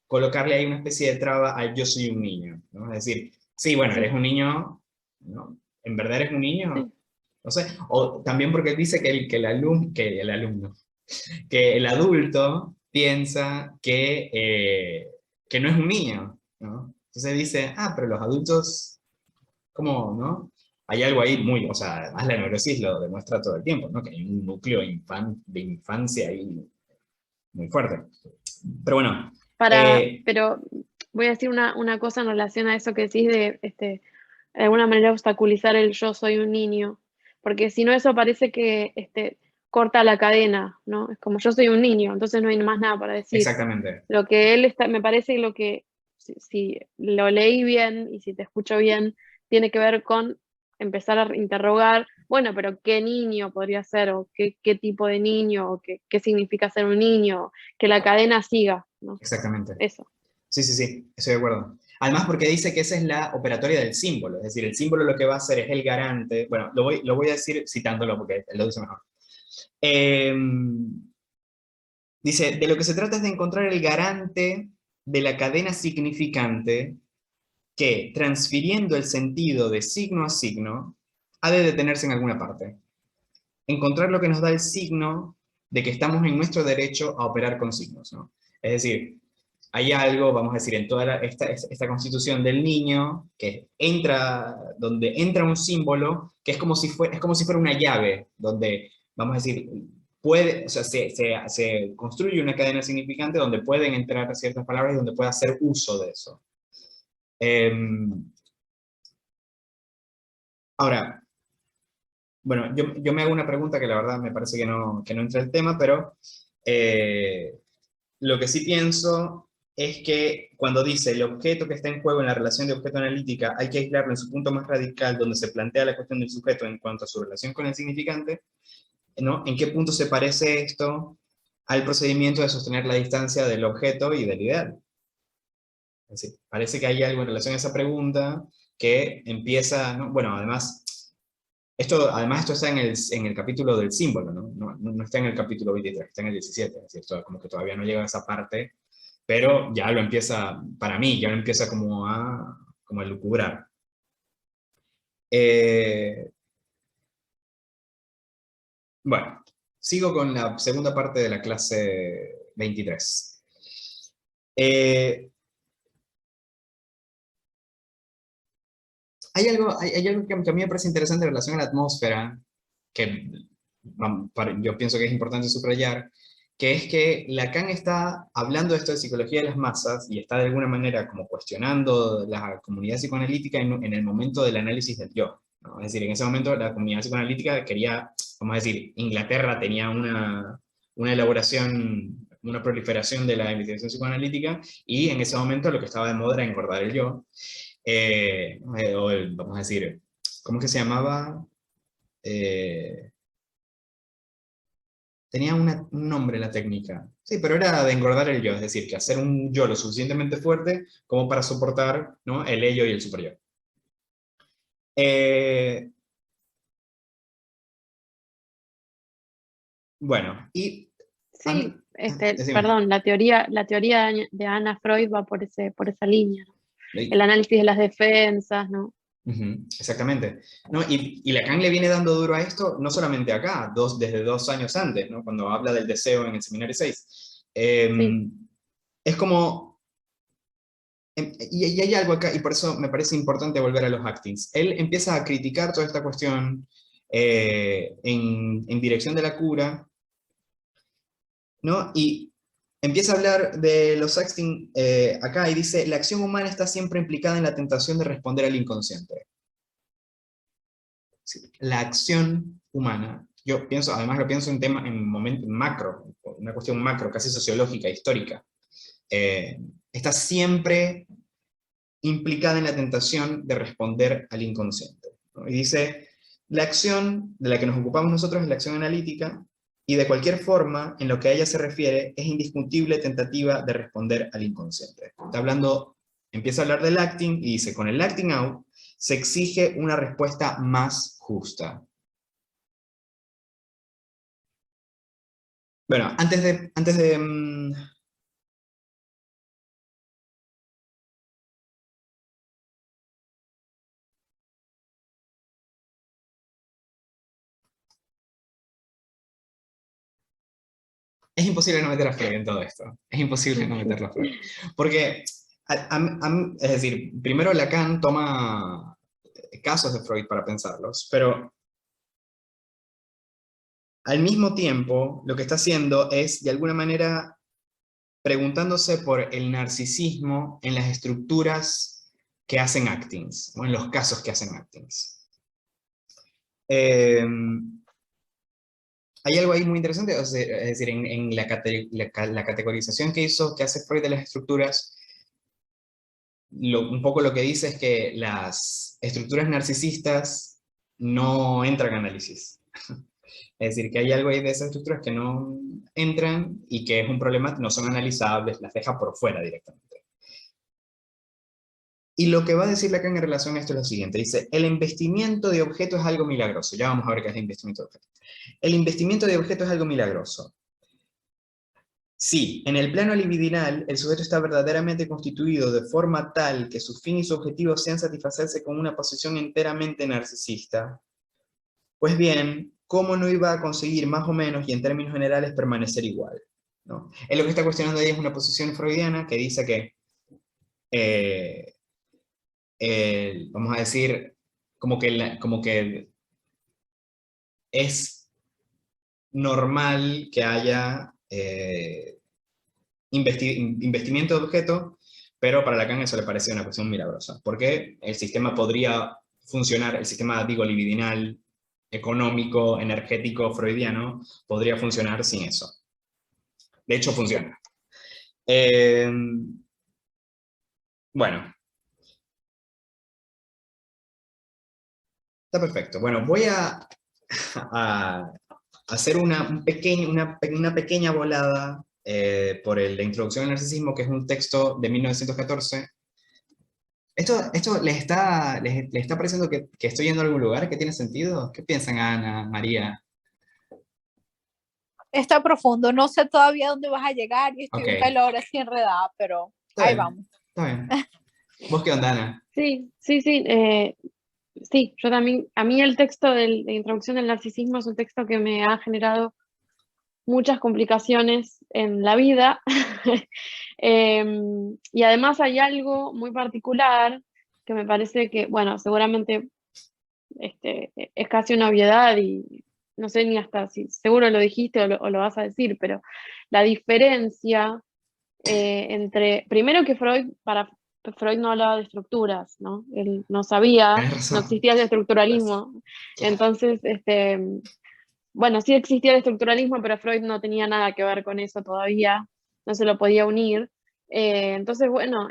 colocarle ahí una especie de traba al yo soy un niño, ¿no? Es decir, sí, bueno, eres Sí, un niño, ¿no? ¿En verdad eres un niño? sí. No sé, o también porque él dice que el alumno, que el adulto piensa que no es un niño, ¿no? Entonces dice, pero los adultos, ¿cómo, no? Hay algo ahí muy, o sea, además la neurosis lo demuestra todo el tiempo, ¿no? Que hay un núcleo de infancia ahí muy fuerte. Pero bueno. Pero voy a decir una cosa en relación a eso que decís de, de alguna manera obstaculizar el yo soy un niño, porque si no eso parece que corta la cadena, ¿no? Es como yo soy un niño, entonces no hay más nada para decir. Exactamente. Lo que él está, me parece lo que, si lo leí bien y si te escucho bien, tiene que ver con empezar a interrogar, bueno, pero ¿qué niño podría ser? ¿O qué tipo de niño? ¿O qué significa ser un niño? Que la cadena siga, ¿no? Exactamente. Eso. Sí, sí, sí, estoy de acuerdo. Además porque dice que esa es la operatoria del símbolo, es decir, el símbolo lo que va a hacer es el garante, bueno, lo voy a decir citándolo porque él lo dice mejor. Dice, de lo que se trata es de encontrar el garante de la cadena significante que, transfiriendo el sentido de signo a signo, ha de detenerse en alguna parte. Encontrar lo que nos da el signo de que estamos en nuestro derecho a operar con signos, ¿no? Es decir, hay algo, vamos a decir, en toda esta constitución del niño, que entra, donde entra un símbolo, que es como si fuera una llave, donde, vamos a decir, puede, o sea, se construye una cadena significante donde pueden entrar ciertas palabras y donde puede hacer uso de eso. Ahora, bueno, yo me hago una pregunta que la verdad me parece que no entra el tema, pero lo que sí pienso es que cuando dice el objeto que está en juego en la relación de objeto analítica hay que aislarlo en su punto más radical donde se plantea la cuestión del sujeto en cuanto a su relación con el significante, ¿no? ¿En qué punto se parece esto al procedimiento de sostener la distancia del objeto y del ideal? Es decir, parece que hay algo en relación a esa pregunta que empieza, ¿no? Bueno, además esto está en el capítulo del símbolo, ¿no? No está en el capítulo 23, está en el 17, es decir, como que todavía no llega a esa parte, pero ya lo empieza, para mí, ya lo empieza como a lucubrar. Bueno, sigo con la segunda parte de la clase 23. Hay algo que a mí me parece interesante en relación a la atmósfera, que yo pienso que es importante subrayar, que es que Lacan está hablando de esto de psicología de las masas y está de alguna manera como cuestionando la comunidad psicoanalítica en el momento del análisis del yo, ¿no? Es decir, en ese momento la comunidad psicoanalítica quería, vamos a decir, Inglaterra tenía una elaboración, una proliferación de la investigación psicoanalítica y en ese momento lo que estaba de moda era engordar el yo. Vamos a decir, ¿cómo es que se llamaba? Tenía un nombre la técnica. Sí, pero era de engordar el yo, es decir, que hacer un yo lo suficientemente fuerte como para soportar, ¿no?, el ello y el superyo. Bueno, y... Sí, decime. perdón, la teoría de Anna Freud va por esa línea, ¿no? El análisis de las defensas, ¿no? Exactamente. ¿No? Y Lacan le viene dando duro a esto, no solamente acá, desde 2 años antes, ¿no?, cuando habla del deseo en el seminario 6. Sí. Es como... Y hay algo acá, y por eso me parece importante volver a los actings. Él empieza a criticar toda esta cuestión en dirección de la cura, ¿no? Y empieza a hablar de los actings acá y dice, la acción humana está siempre implicada en la tentación de responder al inconsciente. Sí, la acción humana, yo pienso, además lo pienso en un momento macro, una cuestión macro, casi sociológica, histórica, está siempre implicada en la tentación de responder al inconsciente, ¿no? Y dice, la acción de la que nos ocupamos nosotros es la acción analítica, y de cualquier forma, en lo que a ella se refiere, es indiscutible tentativa de responder al inconsciente. Está hablando, empieza a hablar del acting, y dice, con el acting out, se exige una respuesta más justa. Bueno, antes de es imposible no meter a Freud en todo esto. Es imposible no meterlo a Freud. Porque Es decir, primero Lacan toma casos de Freud para pensarlos, pero al mismo tiempo lo que está haciendo es, de alguna manera, preguntándose por el narcisismo en las estructuras que hacen actings, o en los casos que hacen actings. Hay algo ahí muy interesante, o sea, es decir, en la categorización que hace Freud de las estructuras, un poco lo que dice es que las estructuras narcisistas no entran a análisis. Es decir, que hay algo ahí de esas estructuras que no entran y que es un problema, no son analizables, las deja por fuera directamente. Y lo que va a decir Lacan en relación a esto es lo siguiente, dice, el investimiento de objeto es algo milagroso. Ya vamos a ver qué es el investimiento de objeto. El investimiento de objeto es algo milagroso. Sí, en el plano libidinal, el sujeto está verdaderamente constituido de forma tal que su fin y su objetivo sean satisfacerse con una posición enteramente narcisista. Pues bien, ¿cómo no iba a conseguir más o menos y en términos generales permanecer igual? ¿No? Él lo que está cuestionando ahí es una posición freudiana que dice que, vamos a decir, como que es normal que haya investimiento de objeto, pero para Lacan eso le parece una cuestión milagrosa, porque el sistema podría funcionar, el sistema, digo, libidinal, económico, energético, freudiano, podría funcionar sin eso. De hecho, funciona. Bueno. Está perfecto. Bueno, voy a hacer una pequeña volada por la introducción al narcisismo, que es un texto de 1914. ¿Esto les está pareciendo que estoy yendo a algún lugar? ¿Que tiene sentido? ¿Qué piensan, Ana, María? Está profundo, no sé todavía dónde vas a llegar y estoy un Ok. calor así enredada, pero Está ahí bien, vamos. está bien. ¿Vos qué onda, Ana? Sí, sí, sí. Sí, yo también, a mí el texto de introducción del narcisismo es un texto que me ha generado muchas complicaciones en la vida. Y además hay algo muy particular que me parece que, bueno, seguramente es casi una obviedad y no sé ni hasta si seguro lo dijiste o lo vas a decir, pero la diferencia entre, primero que para Freud no hablaba de estructuras, ¿no? Él no sabía, Tenés no razón. existía el estructuralismo. Entonces, bueno, sí existía el estructuralismo, pero Freud no tenía nada que ver con eso todavía, no se lo podía unir. Entonces, bueno,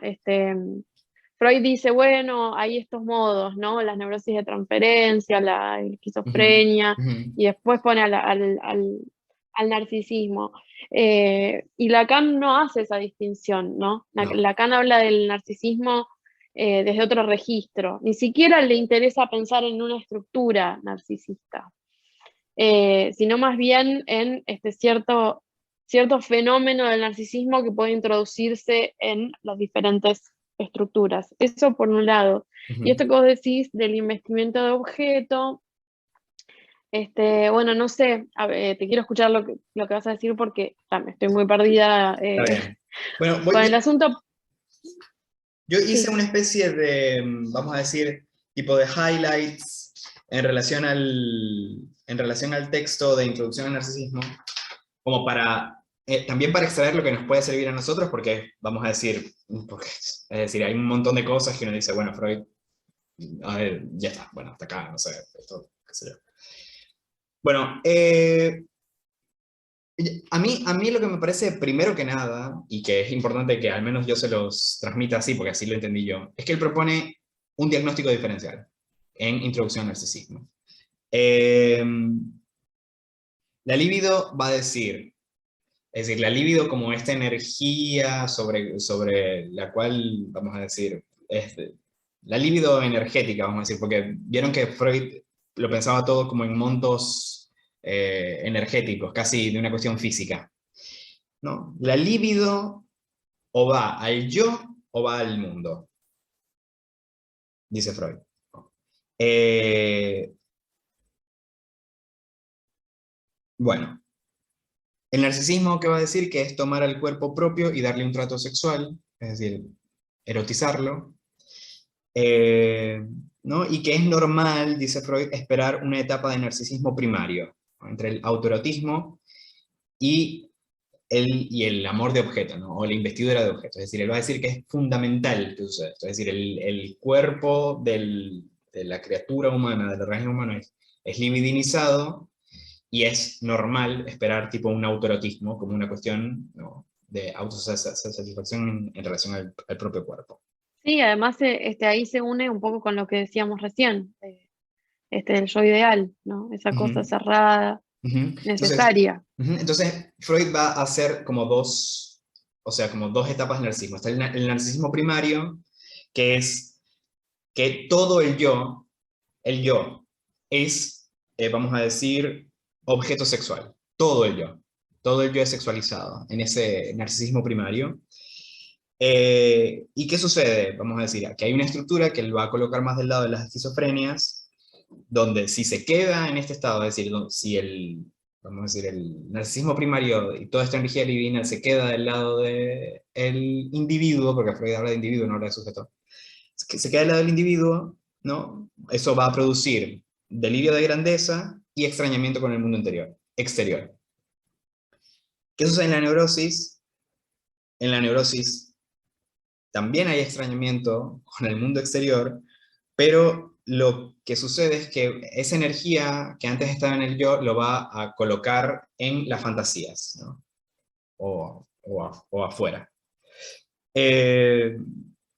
Freud dice, bueno, hay estos modos, ¿no? Las neurosis de transferencia, la Ujú, esquizofrenia, ujú. y después pone al narcisismo. Y Lacan no hace esa distinción, ¿no? No. Lacan habla del narcisismo desde otro registro, ni siquiera le interesa pensar en una estructura narcisista, sino más bien en cierto fenómeno del narcisismo que puede introducirse en las diferentes estructuras. Eso por un lado. Y Ujú. esto que vos decís del investimiento de objeto, bueno, no sé, te quiero escuchar lo que vas a decir porque estoy muy perdida Está bien. Bueno, con el asunto. yo hice Sí, una especie de, vamos a decir, tipo de highlights en relación al texto de Introducción al Narcisismo, como para, también para extraer lo que nos puede servir a nosotros, porque, vamos a decir, es decir, hay un montón de cosas que uno dice, bueno, Freud, a ver, ya está, bueno, hasta acá, no sé, esto, qué sé yo. Bueno, a mí lo que me parece, primero que nada, y que es importante que al menos yo se los transmita así, porque así lo entendí yo, es que él propone un diagnóstico diferencial en Introducción al Narcisismo. Eh, la libido va a decir, es decir, la libido como esta energía sobre la cual, vamos a decir, la libido energética, vamos a decir, porque vieron que Freud lo pensaba todo como en montos energéticos, casi de una cuestión física, ¿no? La libido o va al yo o va al mundo, dice Freud. Eh, bueno, el narcisismo, ¿qué va a decir? Que es tomar al cuerpo propio y darle un trato sexual, es decir, erotizarlo, ¿no? Y que es normal, dice Freud, esperar una etapa de narcisismo primario, ¿no? Entre el autoerotismo y el amor de objeto, ¿no? O la investidura de objeto. Es decir, él va a decir que es fundamental que suceda esto. Es decir, el cuerpo de la criatura humana, del organismo humano, es libidinizado, y es normal esperar tipo un autoerotismo como una cuestión, ¿no?, de autosatisfacción en relación al propio cuerpo. Sí, además ahí se une un poco con lo que decíamos recién, el yo ideal, ¿no? Esa cosa Ujú, cerrada, ujú. necesaria. Entonces, Freud va a hacer como dos, o sea, como dos etapas del narcisismo. Está el narcisismo primario, que es que todo el yo, es, vamos a decir, objeto sexual. Todo el yo. Todo el yo es sexualizado en ese narcisismo primario. ¿Y qué sucede? Vamos a decir, que hay una estructura que él va a colocar más del lado de las esquizofrenias, donde si se queda en este estado, es decir, si vamos a decir, el narcisismo primario y toda esta energía divina se queda del lado del individuo, porque Freud habla de individuo, no habla de sujeto, que se queda del lado del individuo, ¿no? Eso va a producir delirio de grandeza y extrañamiento con el mundo exterior. ¿Qué sucede en la neurosis? En la neurosis también hay extrañamiento con el mundo exterior, pero lo que sucede es que esa energía que antes estaba en el yo lo va a colocar en las fantasías, ¿no? O afuera. Eh,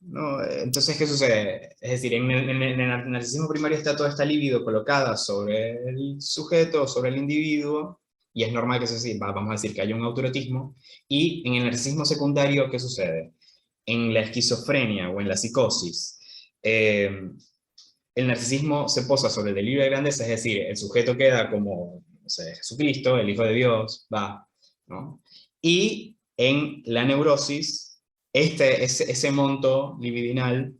¿No? Entonces, ¿qué sucede? Es decir, en el narcisismo primario está toda esta libido colocada sobre el sujeto, sobre el individuo, y es normal que eso sí, vamos a decir que haya un autoerotismo, y en el narcisismo secundario, ¿qué sucede? En la esquizofrenia o en la psicosis, el narcisismo se posa sobre el delirio de grandeza, es decir, el sujeto queda como, no sé, Jesucristo, el Hijo de Dios, va, ¿no? Y en la neurosis, ese monto libidinal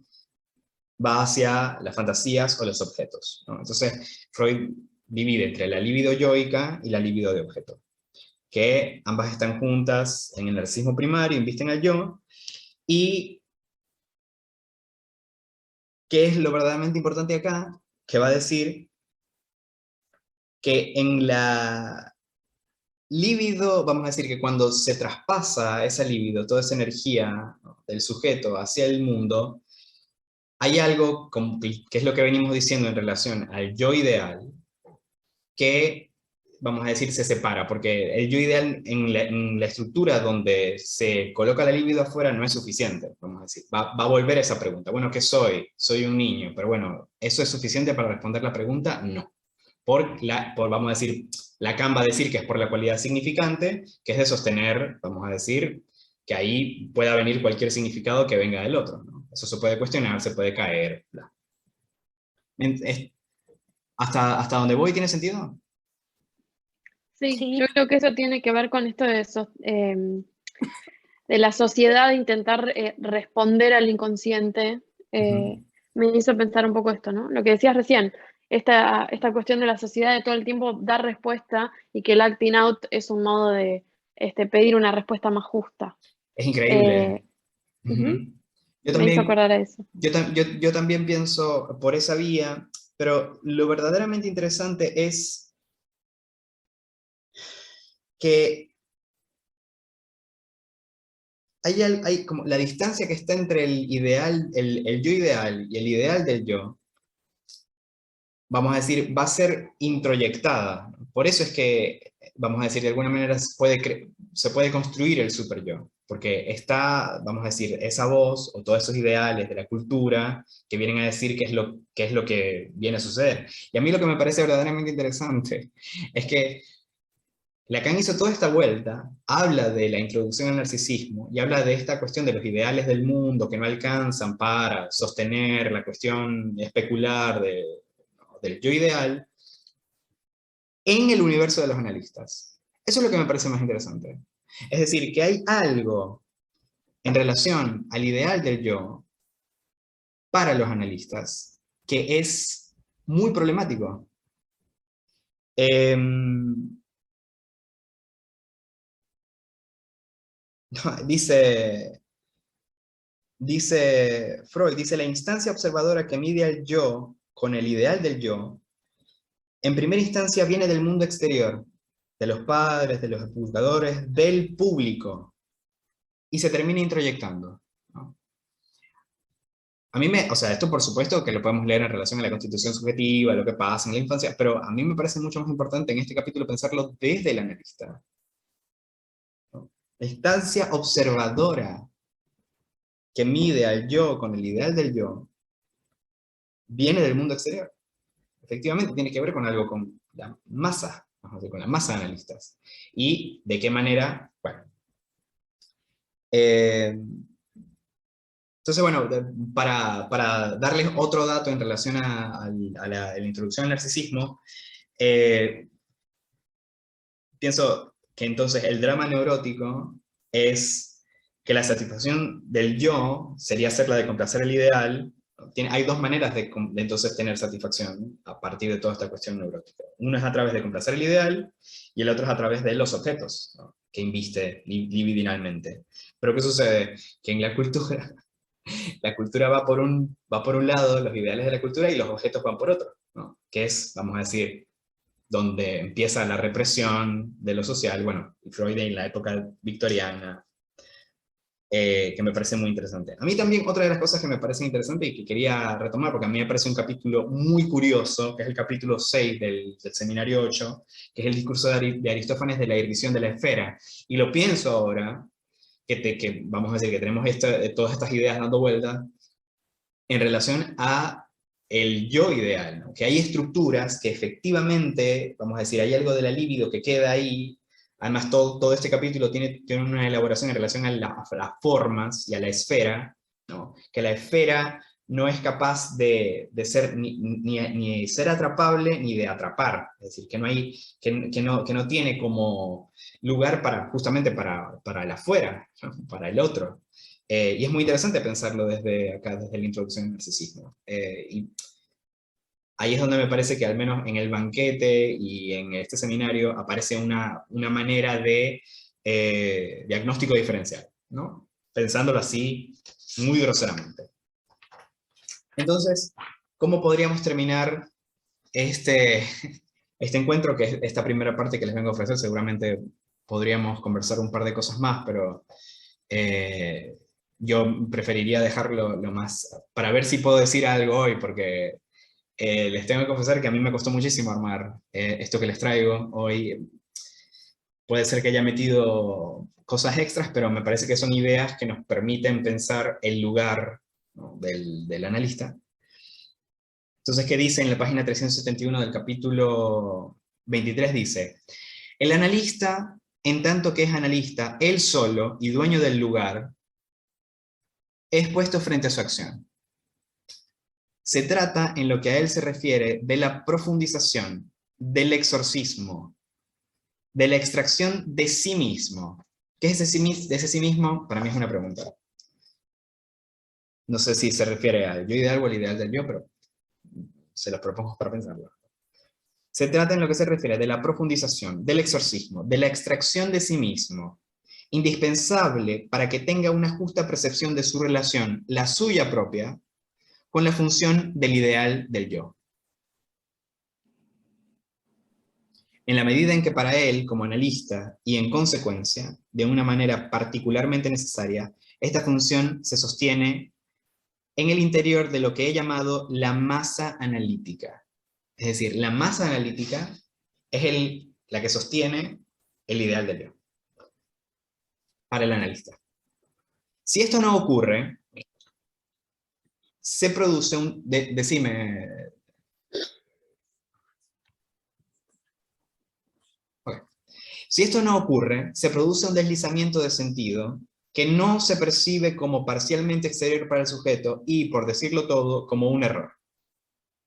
va hacia las fantasías o los objetos, ¿no? Entonces, Freud divide entre la libido yoica y la libido de objeto, que ambas están juntas en el narcisismo primario, invisten al yo, y ¿qué es lo verdaderamente importante acá? Que va a decir que en la libido, vamos a decir que cuando se traspasa esa libido, toda esa energía, ¿no?, del sujeto hacia el mundo, hay algo que es lo que venimos diciendo en relación al yo ideal, que, vamos a decir, se separa, porque el yo ideal en la estructura donde se coloca la libido afuera no es suficiente, vamos a decir. Va a volver esa pregunta. Bueno, ¿qué soy? Soy un niño, pero bueno, ¿eso es suficiente para responder la pregunta? No. Vamos a decir, Lacan va a decir que es por la cualidad significante, que es de sostener, vamos a decir, que ahí pueda venir cualquier significado que venga del otro, ¿no? Eso se puede cuestionar, se puede caer, bla. ¿Hasta donde voy tiene sentido? Sí, Sí, yo creo que eso tiene que ver con esto de la sociedad de intentar responder al inconsciente. Ujú. Me hizo pensar un poco esto, ¿no? Lo que decías recién, esta cuestión de la sociedad de todo el tiempo dar respuesta y que el acting out es un modo de pedir una respuesta más justa. Es increíble. Eh, Ujú, Ujú. Yo me hizo también, acordar a eso. yo también pienso por esa vía, pero lo verdaderamente interesante es que hay como la distancia que está entre el ideal, el yo ideal y el ideal del yo, vamos a decir, va a ser introyectada. Por eso es que, vamos a decir, de alguna manera se puede construir el super yo, porque está, vamos a decir, esa voz o todos esos ideales de la cultura que vienen a decir qué es lo que viene a suceder. Y a mí lo que me parece verdaderamente interesante es que Lacan hizo toda esta vuelta, habla de la introducción al narcisismo y habla de esta cuestión de los ideales del mundo que no alcanzan para sostener la cuestión especular del yo ideal en el universo de los analistas. Eso es lo que me parece más interesante. Es decir, que hay algo en relación al ideal del yo para los analistas que es muy problemático. Dice, dice Freud, dice la instancia observadora que mide al yo con el ideal del yo, en primera instancia viene del mundo exterior, de los padres, de los juzgadores, del público, y se termina introyectando, ¿no? A mí o sea, esto por supuesto que lo podemos leer en relación a la constitución subjetiva, lo que pasa en la infancia, pero a mí me parece mucho más importante en este capítulo pensarlo desde el analista, ¿no? La instancia observadora que mide al yo con el ideal del yo, viene del mundo exterior. Efectivamente tiene que ver con algo con la masa, vamos a decir, con la masa de analistas. Y de qué manera, bueno. Entonces, bueno, para darles otro dato en relación a la introducción al narcisismo, pienso que entonces el drama neurótico es que la satisfacción del yo sería ser la de complacer el ideal. Hay dos maneras de entonces tener satisfacción a partir de toda esta cuestión neurótica. Uno es a través de complacer el ideal y el otro es a través de los objetos, ¿no?, que inviste libidinalmente. Pero ¿qué sucede? Que en la cultura va por un lado, los ideales de la cultura, y los objetos van por otro, ¿no?, que es, vamos a decir, donde empieza la represión de lo social, bueno, Freud en la época victoriana, que me parece muy interesante. A mí también otra de las cosas que me parece interesante y que quería retomar, porque a mí me parece un capítulo muy curioso, que es el capítulo 6 del seminario 8, que es el discurso de Aristófanes de la irrisión de la esfera. Y lo pienso ahora, que vamos a decir que tenemos todas estas ideas dando vueltas, en relación a el yo ideal, ¿no? Que hay estructuras que efectivamente, vamos a decir, hay algo de la libido que queda ahí. Además, todo este capítulo tiene una elaboración en relación a las formas y a la esfera, ¿no? Que la esfera no es capaz de ser ni ser atrapable ni de atrapar. Es decir, que no tiene como lugar justamente para el afuera, ¿no?, para el otro. Y es muy interesante pensarlo desde acá, desde la introducción al narcisismo. Y ahí es donde me parece que al menos en el banquete y en este seminario aparece una manera de diagnóstico diferencial, ¿no?, pensándolo así muy groseramente. Entonces, ¿cómo podríamos terminar este encuentro, que es esta primera parte que les vengo a ofrecer? Seguramente podríamos conversar un par de cosas más, pero yo preferiría dejarlo lo más, para ver si puedo decir algo hoy, porque les tengo que confesar que a mí me costó muchísimo armar esto que les traigo hoy. Puede ser que haya metido cosas extras, pero me parece que son ideas que nos permiten pensar el lugar, ¿no?, del analista. Entonces, ¿qué dice en la página 371 del capítulo 23? Dice: el analista, en tanto que es analista, él solo y dueño del lugar, es puesto frente a su acción. Se trata, en lo que a él se refiere, de la profundización, del exorcismo, de la extracción de sí mismo. ¿Qué es de ese sí mismo? Para mí es una pregunta. No sé si se refiere al yo ideal o al ideal del yo, pero se los propongo para pensarlo. Se trata, en lo que se refiere, de la profundización, del exorcismo, de la extracción de sí mismo, indispensable para que tenga una justa percepción de su relación, la suya propia, con la función del ideal del yo. En la medida en que para él, como analista, y en consecuencia, de una manera particularmente necesaria, esta función se sostiene en el interior de lo que he llamado la masa analítica. Es decir, la masa analítica es la que sostiene el ideal del yo para el analista. Si esto no ocurre, se produce decime. Okay. Si esto no ocurre, se produce un deslizamiento de sentido que no se percibe como parcialmente exterior para el sujeto y, por decirlo todo, como un error.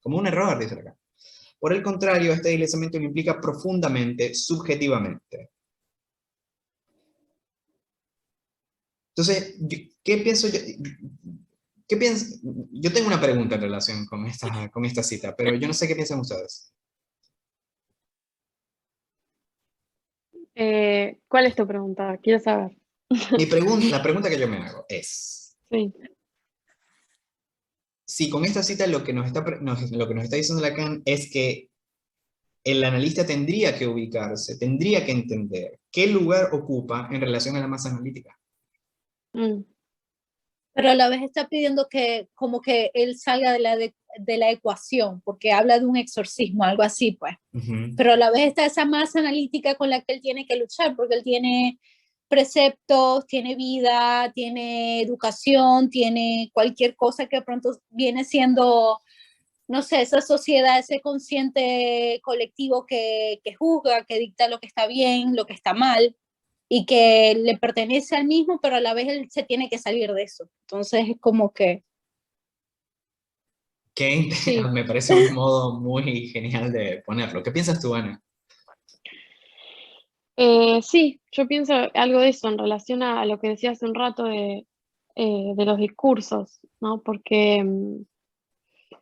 Como un error, dice acá. Por el contrario, este deslizamiento lo implica profundamente, subjetivamente. Entonces, ¿qué pienso yo? ¿Qué pienso? Yo tengo una pregunta en relación con esta cita, pero yo no sé qué piensan ustedes. ¿Cuál es tu pregunta? Quiero saber. La pregunta que yo me hago es, Sí. si con esta cita lo que lo que nos está diciendo Lacan es que el analista tendría que ubicarse, tendría que entender qué lugar ocupa en relación a la masa analítica. Mm. Pero a la vez está pidiendo que como que él salga de la ecuación, porque habla de un exorcismo, algo así, pues. Pero a la vez está esa masa analítica con la que él tiene que luchar, porque él tiene preceptos, tiene vida, tiene educación, tiene cualquier cosa que de pronto viene siendo, no sé, esa sociedad, ese consciente colectivo que juzga, que dicta lo que está bien, lo que está mal, y que le pertenece al mismo, pero a la vez él se tiene que salir de eso. Entonces es como que... Sí. Me parece un modo muy genial de ponerlo. ¿Qué piensas tú, Ana? Sí, yo pienso algo de eso en relación a lo que decía hace un rato de los discursos, ¿no? Porque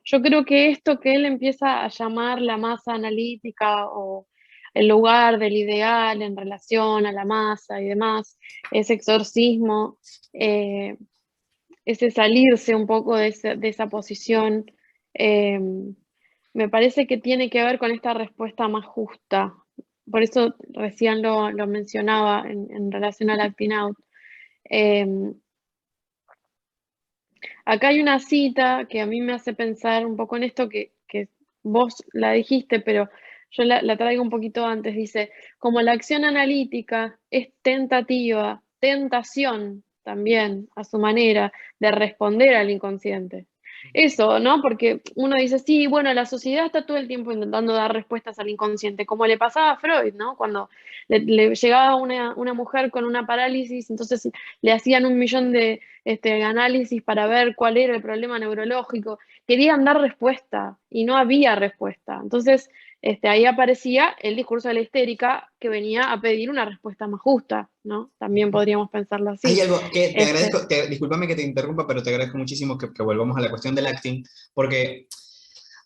yo creo que esto que él empieza a llamar la masa analítica o el lugar del ideal en relación a la masa y demás, ese exorcismo, ese salirse un poco de esa posición, eh, me parece que tiene que ver con esta respuesta más justa. Por eso recién lo mencionaba en relación al acting out. Acá hay una cita que a mí me hace pensar un poco en esto que vos la dijiste, pero yo la traigo un poquito antes. Dice, como la acción analítica es tentativa, tentación también a su manera de responder al inconsciente. Eso, ¿no? Porque uno dice, sí, bueno, la sociedad está todo el tiempo intentando dar respuestas al inconsciente, como le pasaba a Freud, ¿no? Cuando le llegaba una mujer con una parálisis, entonces le hacían 1 millón de análisis para ver cuál era el problema neurológico. Querían dar respuesta y no había respuesta. Entonces, ahí aparecía el discurso de la histérica que venía a pedir una respuesta más justa, ¿no? También podríamos pensarlo Hay así. algo que te agradezco, discúlpame que te interrumpa, pero te agradezco muchísimo que volvamos a la cuestión del acting, porque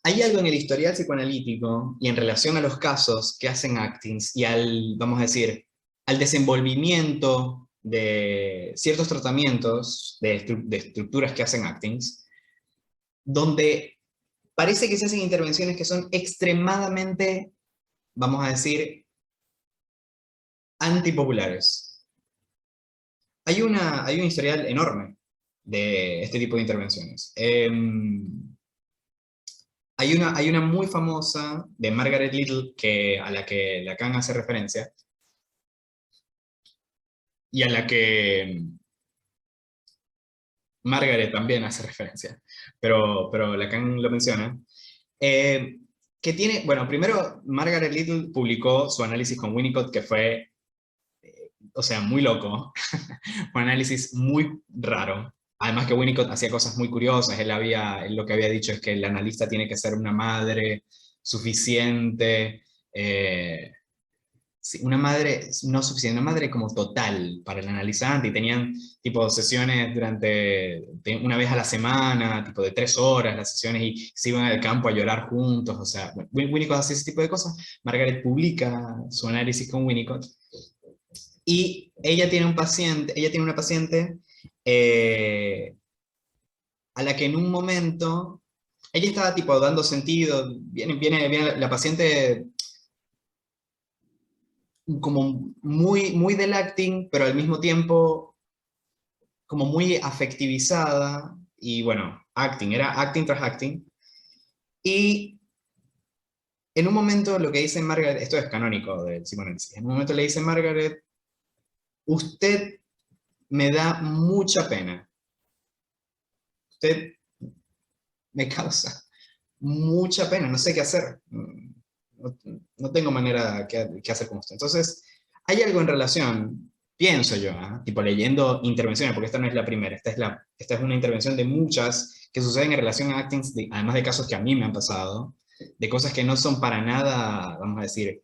hay algo en el historial psicoanalítico y en relación a los casos que hacen actings y al, vamos a decir, al desenvolvimiento de ciertos tratamientos de estructuras que hacen actings, donde parece que se hacen intervenciones que son extremadamente, vamos a decir, antipopulares. Hay un historial enorme de este tipo de intervenciones. Hay una muy famosa de Margaret Little a la que Lacan hace referencia y a la que Margaret también hace referencia, pero Lacan lo menciona. Que tiene, bueno, primero Margaret Little publicó su análisis con Winnicott, que fue, o sea, muy loco, un análisis muy raro. Además que Winnicott hacía cosas muy curiosas, él lo que había dicho es que el analista tiene que ser una madre suficiente, sí, una madre no suficiente, una madre como total para el analizante, y tenían tipo sesiones una vez a la semana, tipo de 3 horas las sesiones, y se iban al campo a llorar juntos, o sea, Winnicott hacía ese tipo de cosas. Margaret publica su análisis con Winnicott, y ella tiene una paciente a la que en un momento, ella estaba tipo dando sentido, viene la paciente como muy del acting, pero al mismo tiempo como muy afectivizada, y bueno, era acting tras acting, y en un momento lo que dice Margaret, esto es canónico del psicoanálisis, en un momento le dice Margaret, usted me da mucha pena, usted me causa mucha pena, no sé qué hacer, no tengo manera que hacer con usted. Entonces, hay algo en relación, pienso yo, tipo leyendo intervenciones, porque esta no es la primera, esta es una intervención de muchas que suceden en relación a actings, además de casos que a mí me han pasado, de cosas que no son para nada, vamos a decir,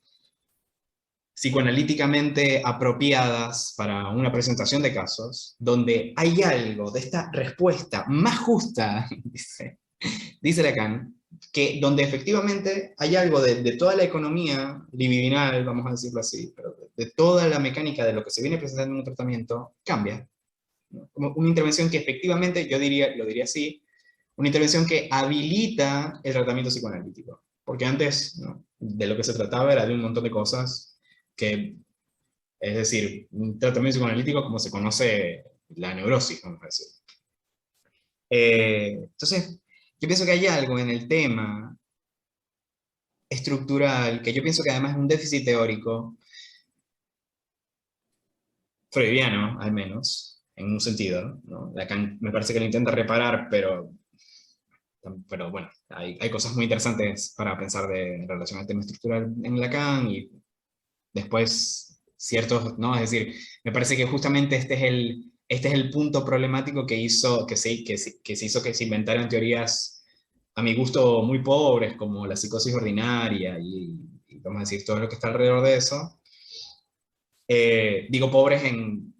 psicoanalíticamente apropiadas para una presentación de casos, donde hay algo de esta respuesta más justa, dice Lacan, que donde efectivamente hay algo de toda la economía libidinal, vamos a decirlo así, pero de toda la mecánica de lo que se viene presentando en un tratamiento, cambia, ¿no? Como una intervención que efectivamente, lo diría así, una intervención que habilita el tratamiento psicoanalítico. Porque antes, ¿no?, de lo que se trataba era de un montón de cosas que, es decir, un tratamiento psicoanalítico como se conoce la neurosis, vamos a decir. Entonces, yo pienso que hay algo en el tema estructural, que yo pienso que además es un déficit teórico, freudiano al menos, en un sentido, ¿no? Lacan me parece que lo intenta reparar, pero bueno, hay cosas muy interesantes para pensar en relación al tema estructural en Lacan, y después ciertos, ¿no? Es decir, me parece que justamente este es el punto problemático que hizo que se hizo que se inventaran teorías, a mi gusto, muy pobres, como la psicosis ordinaria, y vamos a decir, todo lo que está alrededor de eso. Digo pobres en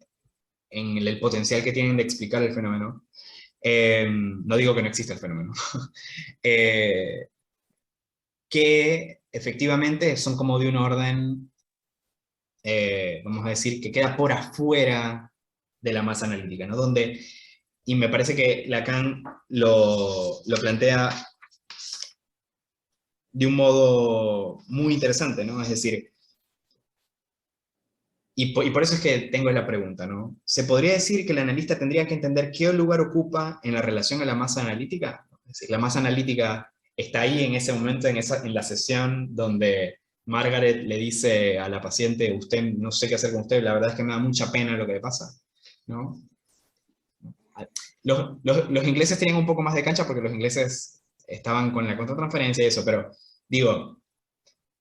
el potencial que tienen de explicar el fenómeno. No digo que no exista el fenómeno. Que efectivamente son como de un orden, vamos a decir, que queda por afuera de la masa analítica, ¿no? Y me parece que Lacan lo plantea de un modo muy interesante, ¿no? Es decir, y por eso es que tengo la pregunta, ¿no? ¿Se podría decir que el analista tendría que entender qué lugar ocupa en la relación a la masa analítica? Es decir, la masa analítica está ahí en ese momento, en la sesión donde Margaret le dice a la paciente, usted, no sé qué hacer con usted, la verdad es que me da mucha pena lo que le pasa, ¿no? Los ingleses tenían un poco más de cancha porque los ingleses estaban con la contratransferencia y eso, pero digo,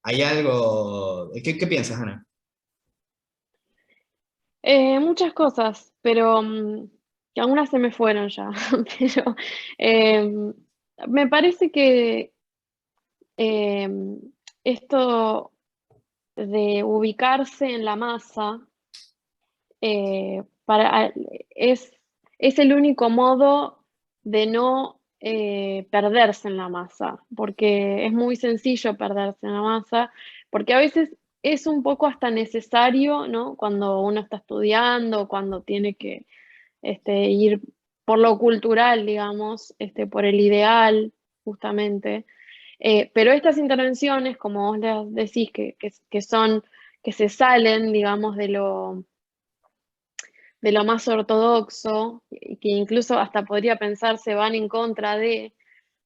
hay algo... ¿Qué piensas, Ana? Muchas cosas, pero que algunas se me fueron ya. Pero em, me parece que em, esto de ubicarse en la masa para, es el único modo de no perderse en la masa, porque es muy sencillo perderse en la masa, porque a veces es un poco hasta necesario, ¿no? Cuando uno está estudiando, cuando tiene que ir por lo cultural, digamos, por el ideal, justamente. Pero estas intervenciones, como vos les decís, que son, que se salen, digamos, de lo más ortodoxo, y que incluso hasta podría pensarse van en contra de,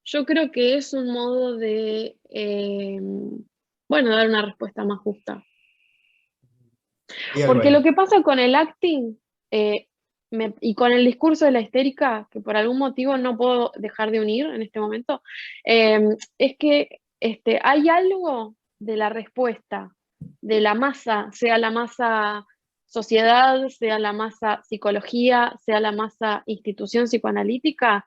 yo creo que es un modo de, bueno, dar una respuesta más justa. Y algo Porque ahí. lo que pasa con el acting y con el discurso de la histérica, que por algún motivo no puedo dejar de unir en este momento, es que hay algo de la respuesta de la masa, sea la masa sociedad, sea la masa psicología, sea la masa institución psicoanalítica,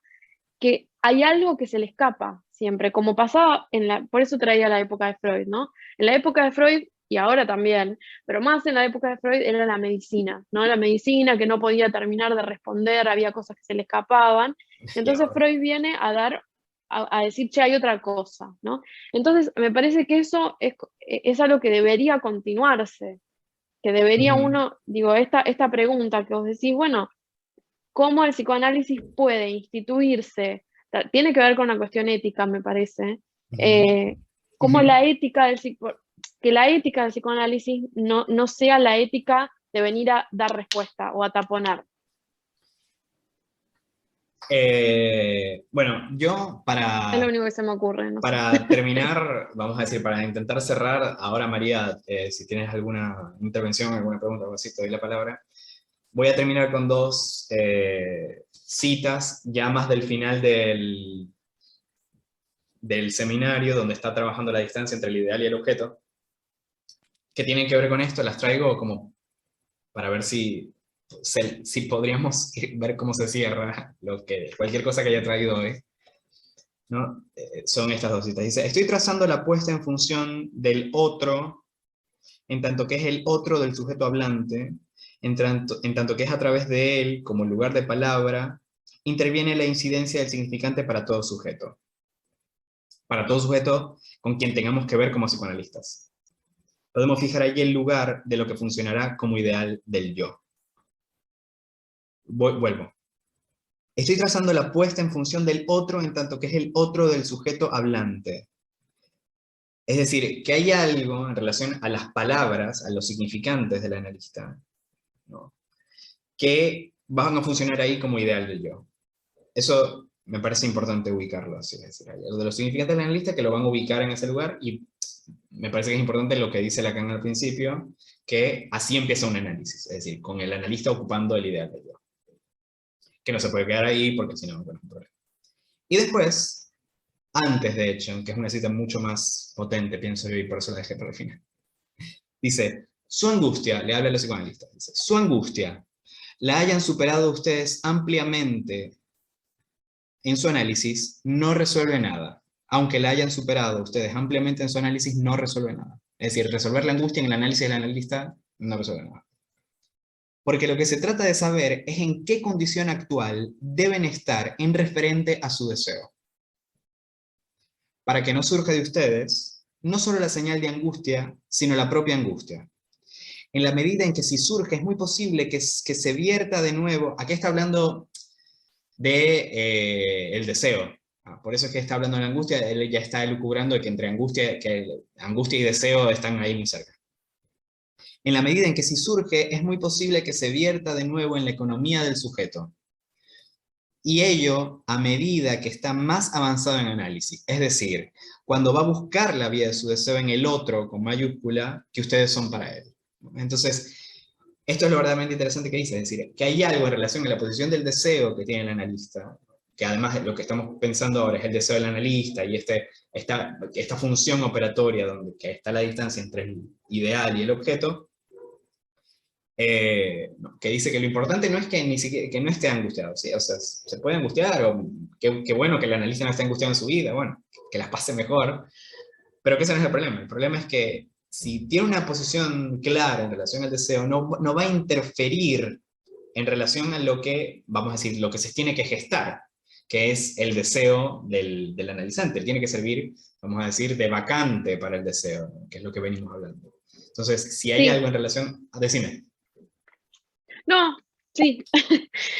que hay algo que se le escapa siempre, como pasaba por eso traía la época de Freud, ¿no? En la época de Freud, y ahora también, pero más en la época de Freud era la medicina, ¿no? La medicina que no podía terminar de responder, había cosas que se le escapaban. Entonces Freud viene a decir, che, hay otra cosa, ¿no? Entonces me parece que eso es algo que debería continuarse, que debería uno, digo, esta pregunta que vos decís, bueno, cómo el psicoanálisis puede instituirse, tiene que ver con una cuestión ética, me parece, cómo la ética que la ética del psicoanálisis no sea la ética de venir a dar respuesta o a taponar. Bueno, yo Es lo único que se me ocurre, no sé. para terminar, vamos a decir, para intentar cerrar, ahora María, si tienes alguna intervención, alguna pregunta, algo así, te doy la palabra. Voy a terminar con dos citas, ya más del final del seminario, donde está trabajando la distancia entre el ideal y el objeto, que tienen que ver con esto. Las traigo como para ver si podríamos ver cómo se cierra cualquier cosa que haya traído hoy, ¿no? Son estas dos citas. Dice, estoy trazando la puesta en función del otro, en tanto que es el otro del sujeto hablante, en tanto que es a través de él, como lugar de palabra, interviene la incidencia del significante para todo sujeto. Para todo sujeto con quien tengamos que ver como psicoanalistas. Podemos fijar allí el lugar de lo que funcionará como ideal del yo. Vuelvo. Estoy trazando la puesta en función del otro en tanto que es el otro del sujeto hablante. Es decir, que hay algo en relación a las palabras, a los significantes del analista, ¿no?, que van a funcionar ahí como ideal del yo. Eso me parece importante ubicarlo así. Es decir, hay algo de los significantes del analista que lo van a ubicar en ese lugar, y me parece que es importante lo que dice Lacan al principio, que así empieza un análisis, es decir, con el analista ocupando el ideal del yo. Que no se puede quedar ahí porque si no, bueno, es un problema. Y después, antes de hecho, que es una cita mucho más potente, pienso yo, y por eso la dejé para el final. Dice, su angustia, le habla a los psicoanalistas, dice, su angustia la hayan superado ustedes ampliamente en su análisis, no resuelve nada. Aunque la hayan superado ustedes ampliamente en su análisis, no resuelve nada. Es decir, resolver la angustia en el análisis del analista no resuelve nada. Porque lo que se trata de saber es en qué condición actual deben estar en referente a su deseo. Para que no surja de ustedes, no solo la señal de angustia, sino la propia angustia. En la medida en que si surge, es muy posible que se vierta de nuevo. Aquí está hablando de el deseo. Por eso es que está hablando de la angustia, él ya está elucubrando de que entre angustia y deseo están ahí muy cerca. En la medida en que si surge, es muy posible que se vierta de nuevo en la economía del sujeto. Y ello a medida que está más avanzado en análisis. Es decir, cuando va a buscar la vía de su deseo en el otro, con mayúscula, que ustedes son para él. Entonces, esto es lo verdaderamente interesante que dice, es decir, que hay algo en relación a la posición del deseo que tiene el analista, que además lo que estamos pensando ahora es el deseo del analista, y esta función operatoria donde que está la distancia entre el ideal y el objeto, que dice que lo importante no es que, ni siquiera, que no esté angustiado, ¿sí? O sea, se puede angustiar, o qué bueno que el analista no esté angustiado en su vida, bueno, que las pase mejor, pero que ese no es el problema. El problema es que si tiene una posición clara en relación al deseo, no va a interferir en relación a lo que, vamos a decir, lo que se tiene que gestar, que es el deseo del analizante. Tiene que servir, vamos a decir, de vacante para el deseo, que es lo que venimos hablando. Entonces, si hay algo en relación... Decime. No, sí.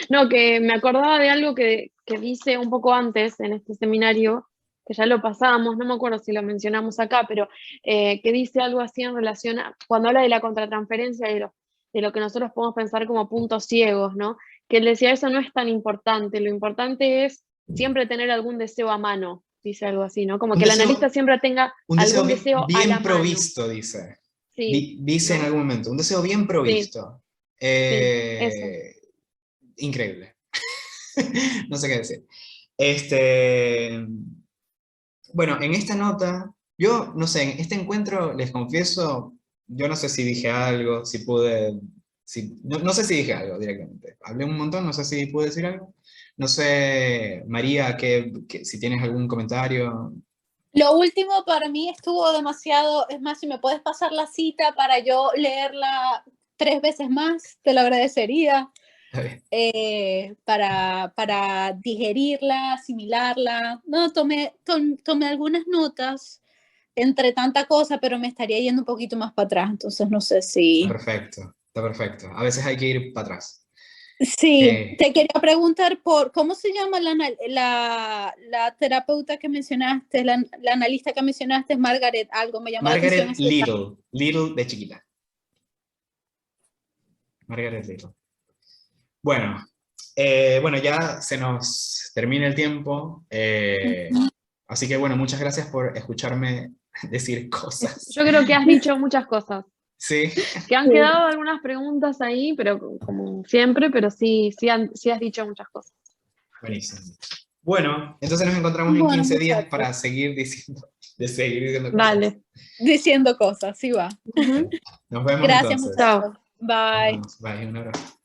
No, que me acordaba de algo que dice un poco antes en este seminario, que ya lo pasábamos, no me acuerdo si lo mencionamos acá, pero que dice algo así en relación a, cuando habla de la contratransferencia de lo que nosotros podemos pensar como puntos ciegos, ¿no? Que él decía, eso no es tan importante, lo importante es siempre tener algún deseo a mano, dice algo así, ¿no? Como que el analista siempre tenga algún deseo bien a la provisto, mano. dice. Sí, Dice, ¿no?, en algún momento, un deseo bien provisto. Sí, eso. Increíble. No sé qué decir. Bueno, en esta nota, yo no sé, en este encuentro, les confieso, yo no sé si dije algo, si pude, no sé si dije algo directamente. Hablé un montón, no sé si pude decir algo. No sé, María, si tienes algún comentario. Lo último para mí estuvo demasiado, es más, si me puedes pasar la cita para yo leerla 3 veces más, te lo agradecería. Para digerirla, asimilarla. No, tomé algunas notas entre tanta cosa, pero me estaría yendo un poquito más para atrás, entonces no sé si... Perfecto, está perfecto. A veces hay que ir para atrás. Sí, te quería preguntar por, ¿cómo se llama la terapeuta que mencionaste, la analista que mencionaste? Margaret, algo me llamó la atención. Margaret Little de chiquita. Margaret Little. Bueno, ya se nos termina el tiempo, así que bueno, muchas gracias por escucharme decir cosas. Yo creo que has dicho muchas cosas. Sí. Que han quedado algunas preguntas ahí, pero como siempre, pero sí has dicho muchas cosas. Buenísimo. Bueno, entonces nos encontramos en 15 días para seguir diciendo cosas. Vale. Diciendo cosas, sí va. Nos vemos. Gracias, entonces. muchachos. Bye. Bye, un abrazo.